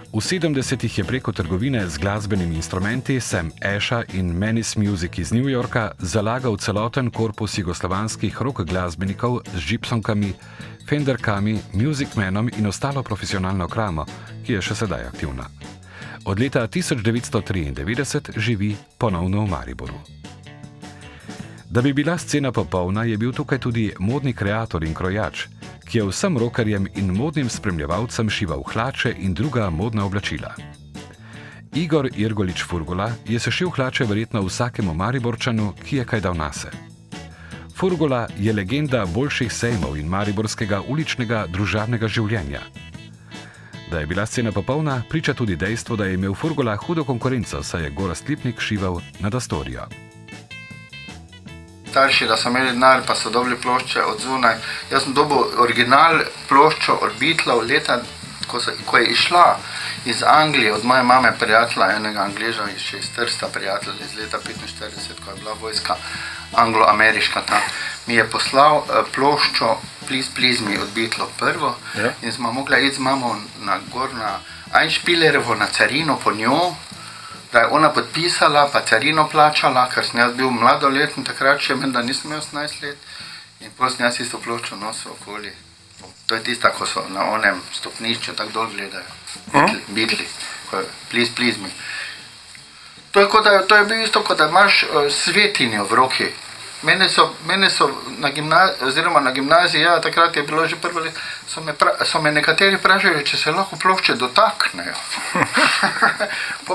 V 70-ih je preko trgovine z glasbenimi instrumenti Sam Asha in Menace Music iz New Yorka zalagal celoten korpus jugoslovanskih rock glasbenikov z Gibsonkami, Fenderkami, Musicmanom in ostalo profesionalno kramo, ki je še sedaj aktivna. Od leta 1993 živi ponovno v Mariboru. Da bi bila scena popolna, je bil tukaj tudi modni kreator in krojač, ki je vsem rokarjem in modnim spremljevalcem šival hlače in druga modna oblačila. Igor Irgolič Furgola je sešil hlače verjetno vsakemu Mariborčanu, ki je kaj dal nase. Furgola je legenda boljših sejmov in mariborskega uličnega družabnega življenja. Da je bila scena popolna, priča tudi dejstvo, da je imel Furgola hudo konkurenco, saj je Gorazd Lipnik šival nad Astorijo. Starši, da so imeli denar, pa so dobili plošče od zunaj. Jaz sem dobil original ploščo od Beatlov leta, ko je išla iz Anglije, od moje mame prijatelja, enega Angleža iz Trsta, prijatelj iz leta 45, ko je bila vojska anglo-ameriška tam. Mi je poslal ploščo Please Please Me od Beatlov prvo in smo mogli iti z mamo na gor na Einspillerovo na carino po njo, da je ona podpisala, pa carino plačala, ker sem jaz bil mladoleten, takrat še menda nisem imel 18 let. In potem sem jaz isto ploščo nosil okoli. To je tista, ko so na onem stopnišču tako dol gledajo. Beatli, Please Please Me. To je bil isto, kot da imaš svetinjo v roki. Mene so na gimnaziji, ja, takrat je bilo že prvo let, so me nekateri vprašali, če se lahko plošče dotaknejo.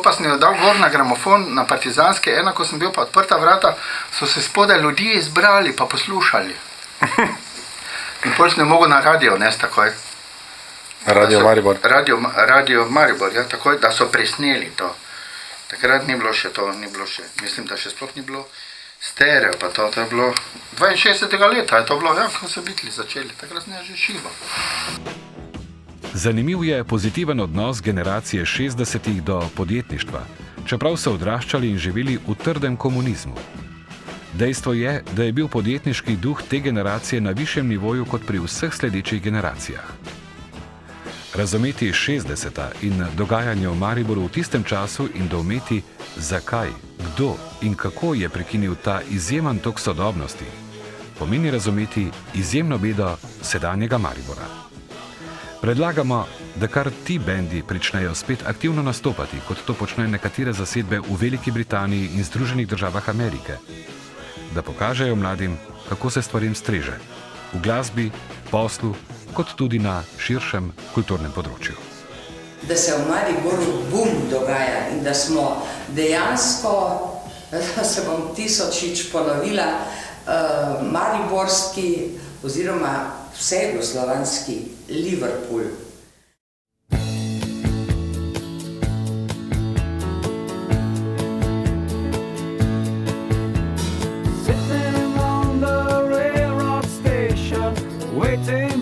Pa sem jo dal gor na gramofon, na Partizanske, ko sem bil pa odprta vrata, so se spodaj ljudje izbrali pa poslušali. In potem sem jo mogel na radio nesti takoj. Radio Maribor. Radio Maribor, ja, takoj, da so presneli to. Takrat ni bilo še to, mislim, da še sploh ni bilo stereo, pa to je bilo 62. leta, je to bilo, ja, ko so Beatli začeli, takrat sem že šival. Zanimiv je pozitiven odnos generacije 60-ih do podjetništva, čeprav so odraščali in živeli v trdem komunizmu. Dejstvo je, da je bil podjetniški duh te generacije na višjem nivoju kot pri vseh sledečih generacijah. Razumeti 60. in dogajanje v Mariboru v tistem času in doumeti, zakaj, kdo in kako je prekinil ta izjemen tok sodobnosti, pomeni razumeti izjemno bedo sedanjega Maribora. Predlagamo, da kar ti bendi pričnejo spet aktivno nastopati, kot to počnejo nekatere zasedbe v Veliki Britaniji in Združenih državah Amerike. Da pokažejo mladim, kako se stvarim streže, v glasbi, poslu, kot tudi na širšem kulturnem področju. Da se v Mariboru bum dogaja in da smo dejansko, da se bom tisočič ponovila, mariborski oziroma vsejugoslovanski Liverpool. Sitting on the railroad station, waiting